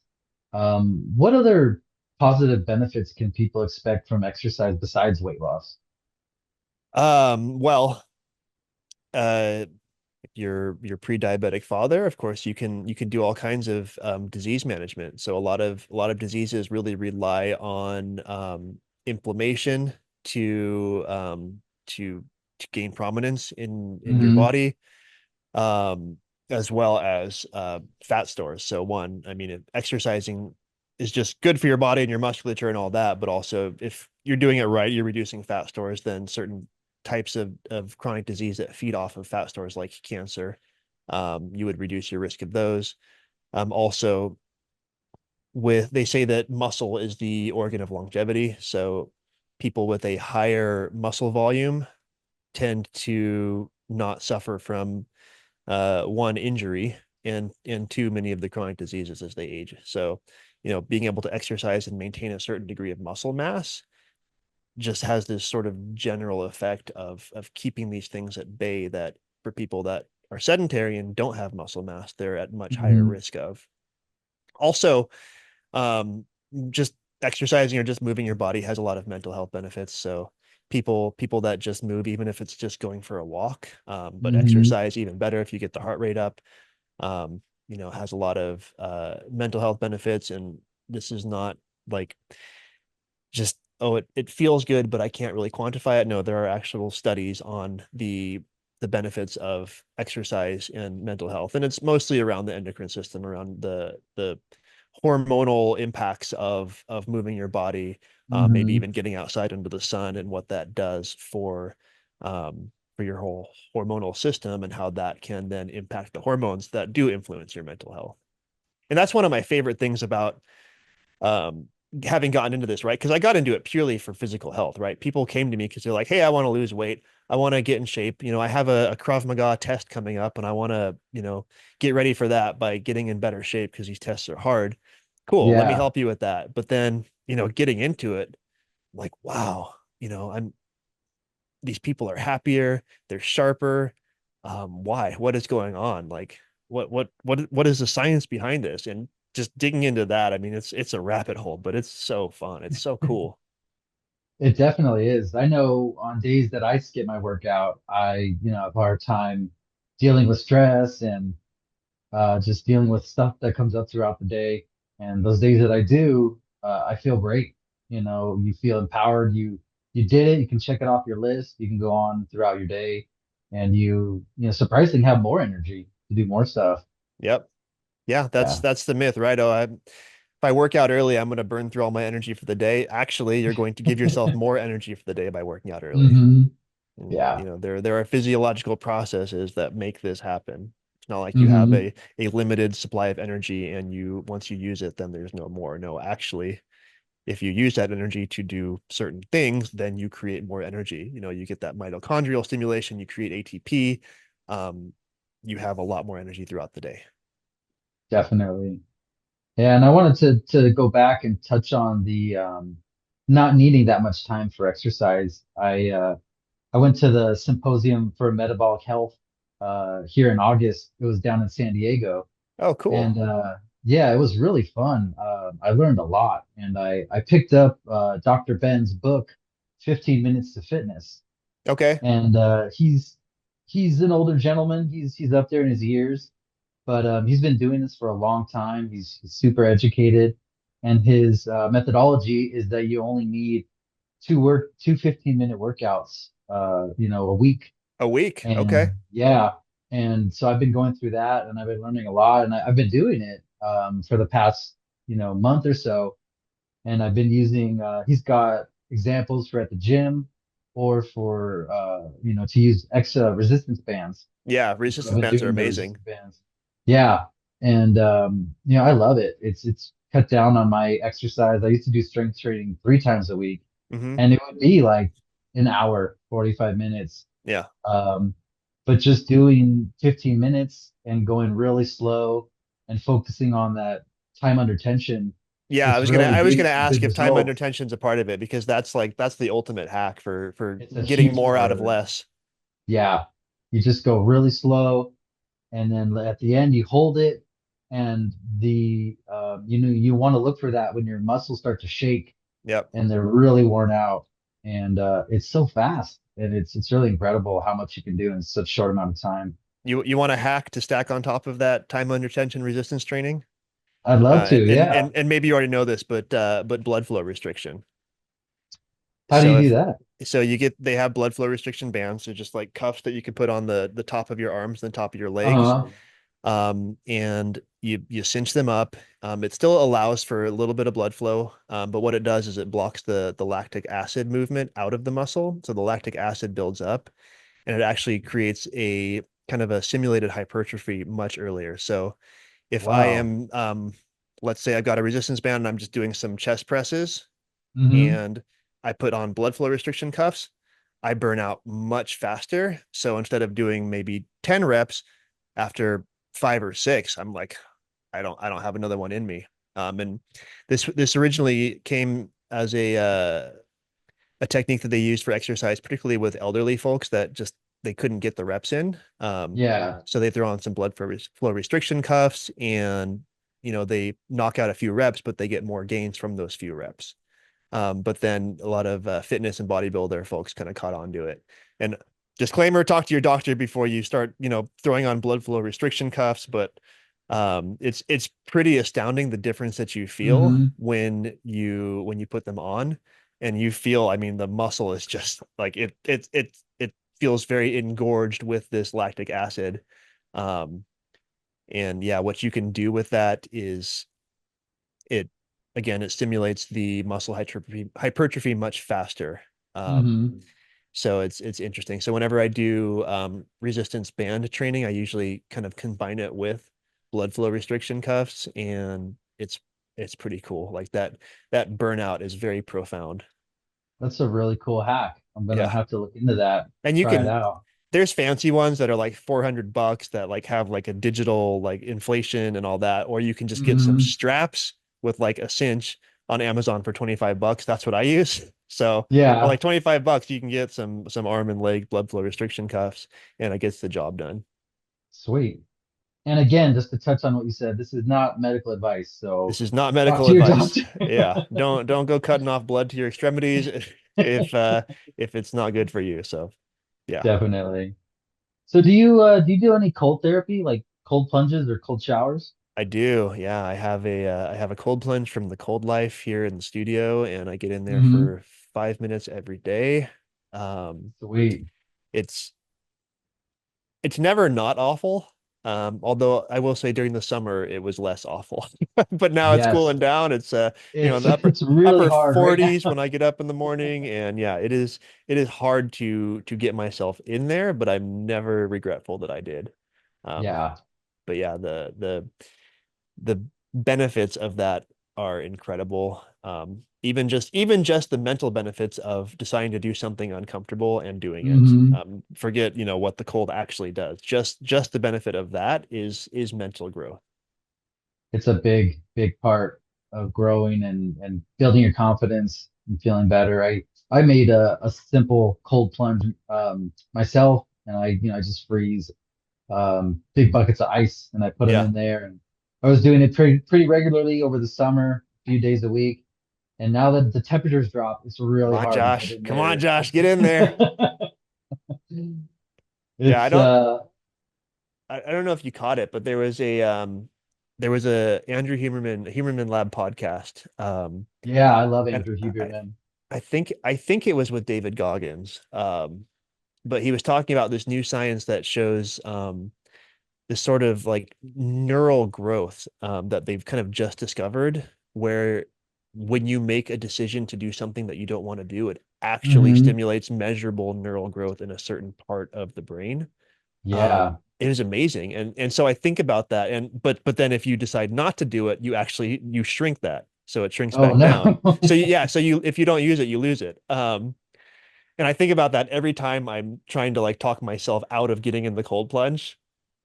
What other positive benefits can people expect from exercise besides weight loss? Well, uh, your pre-diabetic father, of course, you can do all kinds of disease management. So a lot of diseases really rely on inflammation to um, to to gain prominence in your Hmm. body, um, as well as fat stores. So one, I mean, exercising is just good for your body and your musculature and all that, but also if you're doing it right, you're reducing fat stores, then certain types of chronic disease that feed off of fat stores like cancer, you would reduce your risk of those. Also, they say that muscle is the organ of longevity. So people with a higher muscle volume tend to not suffer from one, injury, and two, many of the chronic diseases as they age. So, being able to exercise and maintain a certain degree of muscle mass just has this sort of general effect of keeping these things at bay that for people that are sedentary and don't have muscle mass, they're at much higher Hmm. risk of. Also, um, just exercising or just moving your body has a lot of mental health benefits. So people that just move, even if it's just going for a walk, but Hmm. exercise even better if you get the heart rate up, has a lot of mental health benefits. And this is not like just, oh, it feels good, but I can't really quantify it. No, there are actual studies on the benefits of exercise and mental health. And it's mostly around the endocrine system, around the hormonal impacts of moving your body, maybe Hmm. even getting outside into the sun and what that does for your whole hormonal system and how that can then impact the hormones that do influence your mental health. And that's one of my favorite things about um, having gotten into this, right? Because I got into it purely for physical health, right? People came to me because they're like, hey, I want to lose weight. I want to get in shape. I have a Krav Maga test coming up and I want to, get ready for that by getting in better shape because these tests are hard. Cool. Let me Yeah. help you with that. But then, getting into it, like, wow, these people are happier, they're sharper. Why? What is going on? Like, what is the science behind this? And just digging into that, I mean, it's a rabbit hole, but it's so fun. It's so cool. It definitely is. I know on days that I skip my workout, have a hard time dealing with stress and just dealing with stuff that comes up throughout the day. And those days that I do, I feel great. You feel empowered. You did it. You can check it off your list. You can go on throughout your day, and surprisingly have more energy to do more stuff. Yep. Yeah, that's Yeah. that's the myth, right? Oh, if I work out early, I'm going to burn through all my energy for the day. Actually, you're going to give yourself more energy for the day by working out early. Hmm. And, Yeah. there are physiological processes that make this happen. It's not like you have Hmm. a limited supply of energy and once you use it, then there's no more. No, actually, if you use that energy to do certain things, then you create more energy. You get that mitochondrial stimulation, you create ATP, um, you have a lot more energy throughout the day. Definitely. Yeah, and I wanted to go back and touch on the not needing that much time for exercise. I went to the Symposium for Metabolic Health here in August. It was down in San Diego, Oh, cool. and yeah, it was really fun. I learned a lot, and I picked up Dr. Ben's book, 15 Minutes to Fitness, Okay. and he's an older gentleman. He's up there in his years, but he's been doing this for a long time. He's super educated, and his methodology is that you only need two 15-minute workouts, a week. A week. Okay. And yeah, and so I've been going through that, and I've been learning a lot, and I've been doing it for the past month or so, and I've been using. He's got examples for at the gym, or for to use extra resistance bands. Yeah, So I've resistance been bands are doing the amazing. resistance bands. Yeah, and I love it. It's cut down on my exercise. I used to do strength training 3 times a week, Hmm. and it would be like an hour, 45 minutes. Yeah. Um, but just doing 15 minutes and going really slow and focusing on that time under tension, Yeah, it's I really was getting gonna some ask good if time under results. tension's a part of it because that's the ultimate hack for It's a getting huge more out part of of it. less. Yeah. You just go really slow, and then at the end you hold it, and you want to look for that when your muscles start to shake Yep. and they're really worn out. And it's so fast, and it's really incredible how much you can do in such a short amount of time. You want a hack to stack on top of that time under tension resistance training? I'd love to, yeah. And maybe you already know this, but blood flow restriction. How do So you do if that? so you get they have blood flow restriction bands. They're just like cuffs that you can put on the top of your arms and the top of your legs. Uh-huh. And you cinch them up. It still allows for a little bit of blood flow, but what it does is it blocks the lactic acid movement out of the muscle. So the lactic acid builds up, and it actually creates a kind of a simulated hypertrophy much earlier. So if I Wow. am, let's say I've got a resistance band and I'm just doing some chest presses Mm-hmm. and I put on blood flow restriction cuffs, I burn out much faster. So instead of doing maybe 10 reps after 5 or 6, I'm like, I don't have another one in me. And this originally came as a technique that they used for exercise, particularly with elderly folks that just they couldn't get the reps in. Yeah. So they throw on some flow restriction cuffs, and they knock out a few reps, but they get more gains from those few reps. But then a lot of fitness and bodybuilder folks kind of caught on to it. And disclaimer, talk to your doctor before you start, throwing on blood flow restriction cuffs. But it's pretty astounding the difference that you feel Mm-hmm. when you put them on, and you feel, I mean, the muscle is just like it feels very engorged with this lactic acid. Um, and yeah, what you can do with that is it again, it stimulates the muscle hypertrophy much faster. Um, Mm-hmm. so it's interesting. So whenever I do resistance band training, I usually kind of combine it with blood flow restriction cuffs, and it's pretty cool. Like that burnout is very profound. That's a really cool hack. I'm gonna Yeah. have to look into that, And try it out. there's fancy ones that are like $400 that like have like a digital like inflation and all that, or you can just get some Mm-hmm. straps with like a cinch on Amazon for $25. That's what I use. So for Yeah, like $25, you can get some arm and leg blood flow restriction cuffs, and it gets the job done. sweet. And again, just to touch on what you said, this is not medical advice, so This is not talk medical to your advice. doctor. Yeah, don't go cutting off blood to your extremities if if it's not good for you. So yeah. Definitely. So do you do any cold therapy, like cold plunges or cold showers? I do. Yeah, I have a cold plunge from the Cold Life here in the studio, and I get in there Mm-hmm. for 5 minutes every day. Um, Sweet. it's it's never not awful. Although I will say during the summer it was less awful. But now it's Yes. cooling down. It's in It's the it's really upper hard right 40s now. when I get up in the morning, and yeah, it is hard to get myself in there, but I'm never regretful that I did. Um, Yeah. but yeah, the benefits of that are incredible. Even just the mental benefits of deciding to do something uncomfortable and doing it. Hmm. Forget, what the cold actually does. Just the benefit of that is mental growth. It's a big part of growing and building your confidence and feeling better. I made a simple cold plunge myself, and I just freeze big buckets of ice, and I put them Yeah. in there, and I was doing it pretty regularly over the summer, a few days a week. And now that the temperatures drop, it's Come really on, hard to get Josh. in Come on, there. Josh, get in there. Yeah, It's I don't know if you caught it, but there was a Andrew Huberman Lab podcast. yeah, I love And Andrew Huberman. I think it was with David Goggins. But he was talking about this new science that shows this sort of like neural growth that they've kind of just discovered, where when you make a decision to do something that you don't want to do, it actually Hmm. stimulates measurable neural growth in a certain part of the brain. Yeah. It was amazing. And so I think about that. But then if you decide not to do it, you shrink that. So it shrinks Oh back down. So no. yeah, so you if you don't use it, you lose it. And I think about that every time I'm trying to like talk myself out of getting in the cold plunge.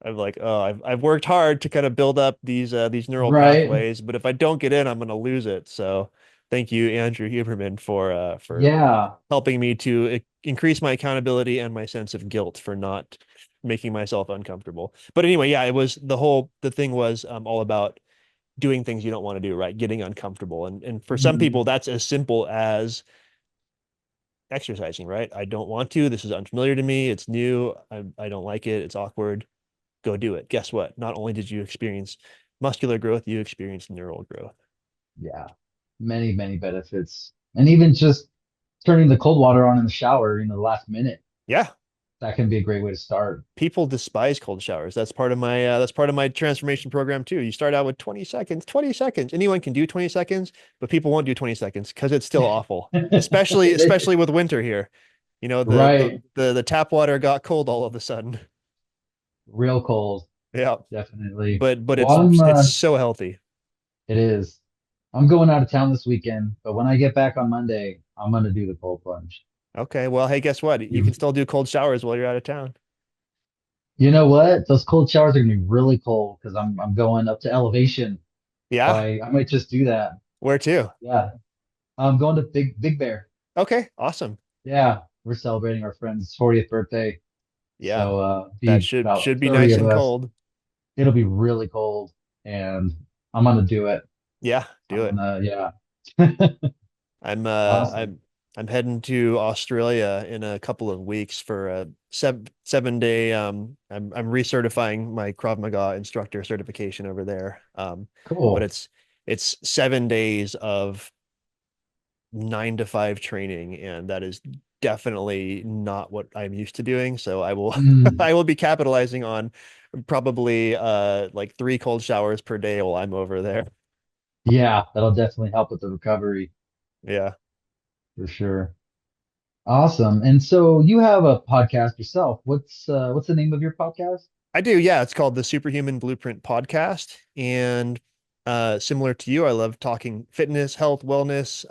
I'm like, oh, I've worked hard to kind of build up these neural Right. pathways, but if I don't get in, I'm gonna lose it. So thank you, Andrew Huberman, for Yeah. helping me to increase my accountability and my sense of guilt for not making myself uncomfortable. But anyway, yeah, it was the thing was all about doing things you don't want to do, right? Getting uncomfortable. And for some people, Mhm. that's as simple as exercising, right? I don't want to. This is unfamiliar to me. It's new. I don't like it. It's awkward. Go do it. Guess what? Not only did you experience muscular growth, you experienced neural growth. Yeah. Many, many benefits. And even just turning the cold water on in the shower, the last minute, Yeah, that can be a great way to start. people despise cold showers. That's part of my transformation program too. You start out with 20 seconds, 20 seconds. Anyone can do 20 seconds, but people won't do 20 seconds because it's still awful. Especially It is. especially with winter here. You know, Right. the tap water got cold all of a sudden. Real cold, Yeah. definitely. But Well, it's so healthy. it is. I'm going out of town this weekend, but when I get back on Monday, I'm gonna do the cold plunge. Okay. Well, hey, guess what? You can You, still do cold showers while you're out of town. you know what? Those cold showers are gonna be really cold because I'm going up to elevation. So Yeah. I might just do that. Where to? Yeah. I'm going to Big Bear. Okay. Awesome. Yeah. We're celebrating our friend's 40th birthday. Yeah. So That be should about should be 30 nice of and us. cold. It'll be really cold and I'm gonna do it. Yeah, do I'm it. gonna, yeah. I'm Awesome. I'm heading to Australia in a couple of weeks for a 7 day I'm recertifying my Krav Maga instructor certification over there. But Cool. it's 7 days of 9 to 5 training, and that is definitely not what I'm used to doing. So I will Mm, I will be capitalizing on probably like 3 cold showers per day while I'm over there. yeah, that'll definitely help with the recovery Yeah. for sure. Awesome. And so you have a podcast yourself. What's the name of your podcast? I do, yeah. It's called the Superhuman Blueprint Podcast. And similar to you, I love talking fitness, health, wellness.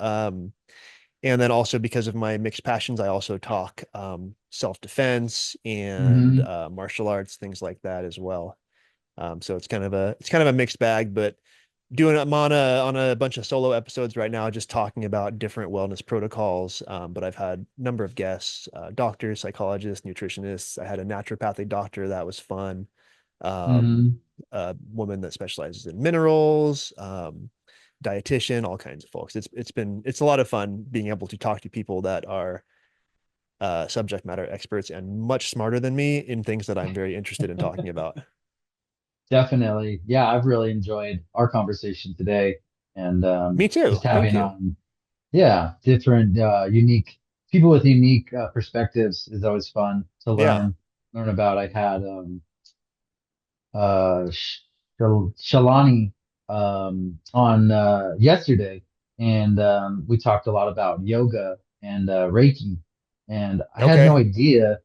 And then also because of my mixed passions, I also talk self-defense and Hmm. martial arts, things like that as well. So it's kind of a mixed bag, but doing I'm on a bunch of solo episodes right now, just talking about different wellness protocols. But I've had a number of guests, doctors, psychologists, nutritionists. I had a naturopathic doctor that was fun. Um, Hmm. a woman that specializes in minerals, dietitian, all kinds of folks. It's a lot of fun being able to talk to people that are subject matter experts and much smarter than me in things that I'm very interested in talking about. Definitely. Yeah, I've really enjoyed our conversation today and Me just too. Thank having you. on, yeah, different, unique people with unique perspectives is always fun to Yeah. learn about. I had Shalani on yesterday, and we talked a lot about yoga and Reiki, and I had no Okay. idea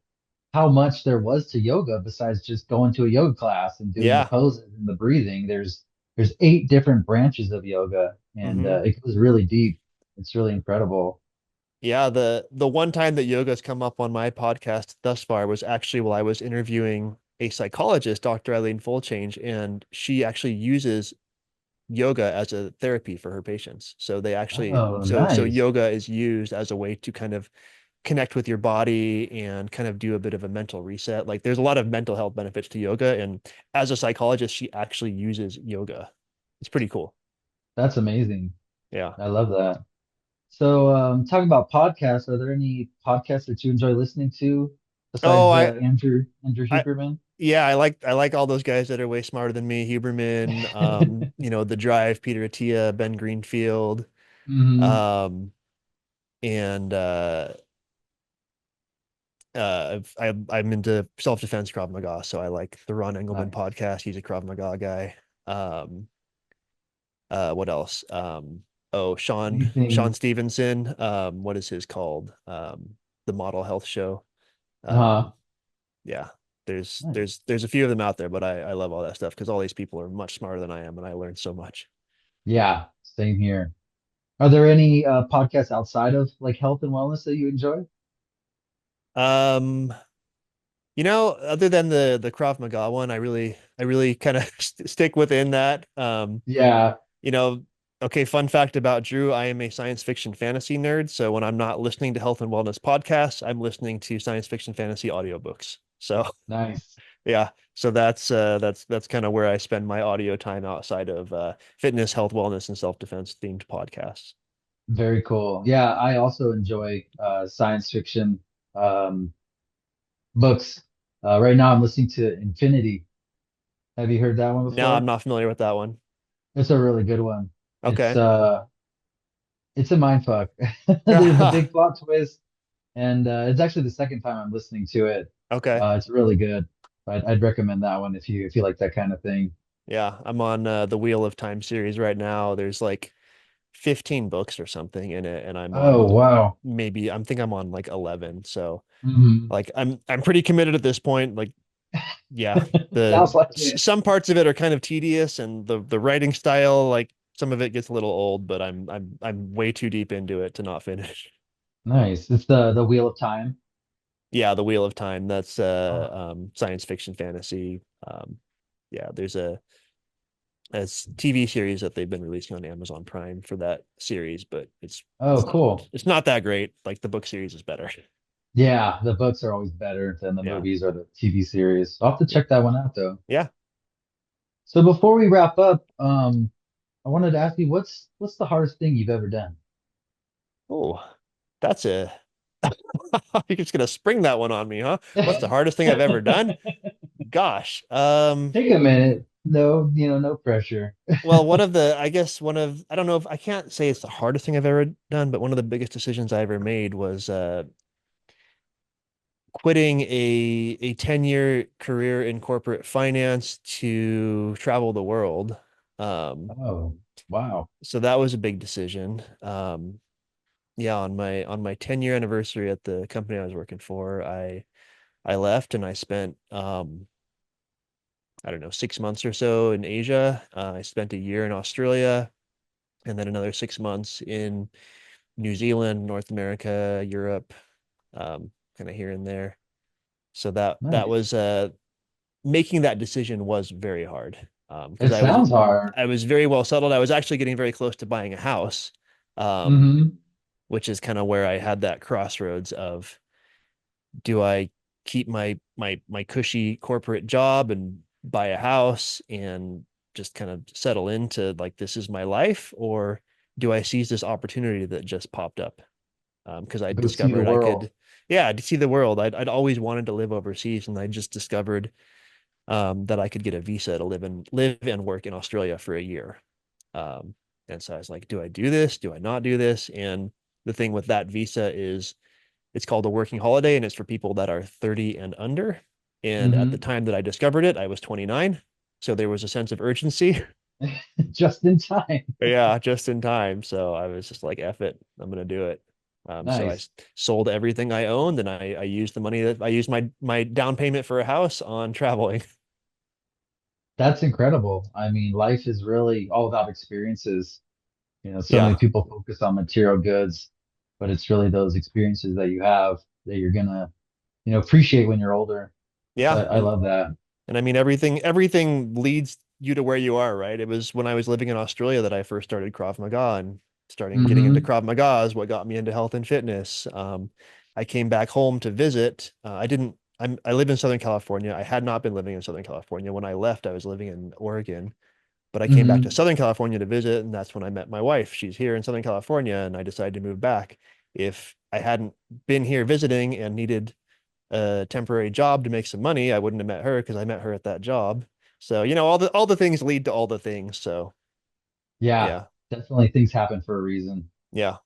how much there was to yoga besides just going to a yoga class and doing the Yeah. poses and the breathing. There's 8 different branches of yoga, and Hmm. it goes really deep. It's really incredible. Yeah, the one time that yoga's come up on my podcast thus far was actually while I was interviewing a psychologist, Dr. Eileen Fullchange, and she actually uses yoga as a therapy for her patients. So they actually Oh, so nice. yoga is used as a way to kind of connect with your body and kind of do a bit of a mental reset. Like there's a lot of mental health benefits to yoga, and as a psychologist, she actually uses yoga. It's pretty cool. That's amazing. Yeah. I love that. So, talking about podcasts, are there any podcasts that you enjoy listening to Oh, besides Andrew I Huberman? yeah, I like all those guys that are way smarter than me. Huberman, The Drive, Peter Attia, Ben Greenfield. Hmm. Um, and I'm into self-defense Krav Maga, so I like the Ron Engelman Nice. podcast. He's a Krav Maga guy. Um, what else? Oh, Sean Anything? Stevenson. What is his called? The Model Health Show. Uh, Um, yeah, nice. there's a few of them out there, but I love all that stuff because all these people are much smarter than I am, and I learned so much. Yeah, same here. Are there any podcasts outside of like health and wellness that you enjoy? Um, other than the Krav Maga one, I really kind of stick within that. Yeah, You know, okay, fun fact about Drew, I am a science fiction fantasy nerd. So when I'm not listening to health and wellness podcasts, I'm listening to science fiction fantasy audiobooks. So nice. yeah, so that's kind of where I spend my audio time outside of fitness, health, wellness, and self-defense themed podcasts. Very cool. Yeah, I also enjoy science fiction um, books. Right now, I'm listening to Infinity. Have you heard that one No, I'm before? not familiar with that one. It's a really good one. It's Okay. uh, it's a mind fuck. There's a big plot twist, and it's actually the second time I'm listening to it. Okay. It's really good. I'd recommend that one if you like that kind of thing. Yeah, I'm on the Wheel of Time series right now. There's like 15 books or something in it, and I'm Oh on wow. maybe I think I'm on like 11. So Mhm. like I'm pretty committed at this point. Like yeah, Sounds like it. some parts of it are kind of tedious, and the writing style, like some of it gets a little old, but I'm way too deep into it to not finish. Nice. It's the Wheel of Time. Yeah, the Wheel of Time. That's Oh, science fiction fantasy. Yeah, there's a TV series that they've been releasing on Amazon Prime for that series, but oh, cool. it's not that great. Like the book series is better. Yeah, the books are always better than the Yeah. movies or the TV series. I'll have to Yeah. check that one out though. Yeah. So before we wrap up, I wanted to ask you what's the hardest thing you've ever done? Oh, that's a you're just gonna spring that one on me, huh? What's the Take hardest thing I've ever done? Gosh. a minute. No, no pressure. Well, I guess I don't know if I can't say it's the hardest thing I've ever done, but one of the biggest decisions I ever made was quitting a 10-year career in corporate finance to travel the world. Um, Oh, wow. so that was a big decision. Yeah, on my 10-year anniversary at the company I was working for, I left and I spent I don't know, 6 months or so in Asia. I spent a year in Australia and then another 6 months in New Zealand, North America, Europe, kind of here and there. So that Nice. was making that decision was very hard because It sounds hard. I was very well settled. I was actually getting very close to buying a house, um, Hmm. which is kind of where I had that crossroads of do I keep my cushy corporate job and buy a house and just kind of settle into like this is my life, or do I seize this opportunity that just popped up? Because I Go see the discovered I world. could, yeah, to see the world. I'd always wanted to live overseas, and I just discovered that I could get a visa to live and work in Australia for a year. Um, and so I was like, do I do this? Do I not do this? And the thing with that visa is it's called a working holiday, and it's for people that are 30 and under. And at the Hmm. time that I discovered it, I was 29. So there was a sense of urgency. Just in time. Yeah, just in time. So I was just like, F it, I'm gonna do it. So Nice. sold everything I owned, and I used the money that I used my down payment for a house on traveling. That's incredible. I mean, life is really all about experiences. So many Yeah, people focus on material goods, but it's really those experiences that you have that you're gonna, appreciate when you're older. So yeah, I love that. and I mean everything leads you to where you are, right? It was when I was living in Australia that I first started Krav Maga, and starting getting into Hmm. Krav Maga is what got me into health and fitness. I came back home to visit. I live in Southern California. I had not been living in Southern California. When I left, I was living in Oregon, but I came back to Hmm. Southern California to visit, and that's when I met my wife. She's here in Southern California, and I decided to move back. If I hadn't been here visiting and needed a temporary job to make some money, I wouldn't have met her because I met her at that job. So, all the things lead to all the things. So, Yeah, yeah. definitely things happen for a reason. Yeah.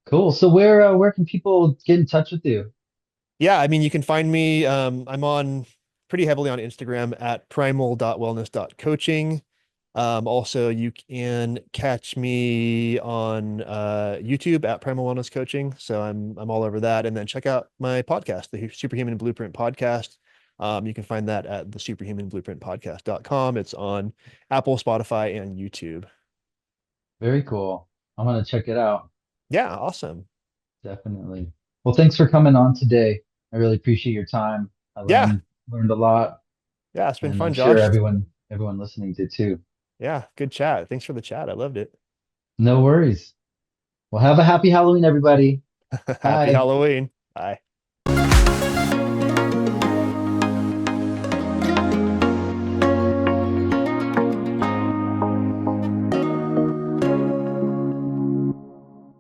Cool. So where can people get in touch with you? Yeah, I mean, you can find me. I'm on pretty heavily on Instagram at primal.wellness.coaching. Also, you can catch me on YouTube at Primal Wellness Coaching. So I'm all over that. And then check out my podcast, the Superhuman Blueprint Podcast. You can find that at the superhumanblueprintpodcast.com. It's on Apple, Spotify, and YouTube. Very cool. I'm gonna check it out. Yeah, awesome. Definitely. Well, thanks for coming on today. I really appreciate your time. I Yeah, learned a lot, yeah, it's been and I'm fun, sure Josh. everyone listening did too. Yeah, good chat. Thanks for the chat. I loved it. No worries. Well, have a happy Halloween, everybody. Happy Bye. Halloween. Bye.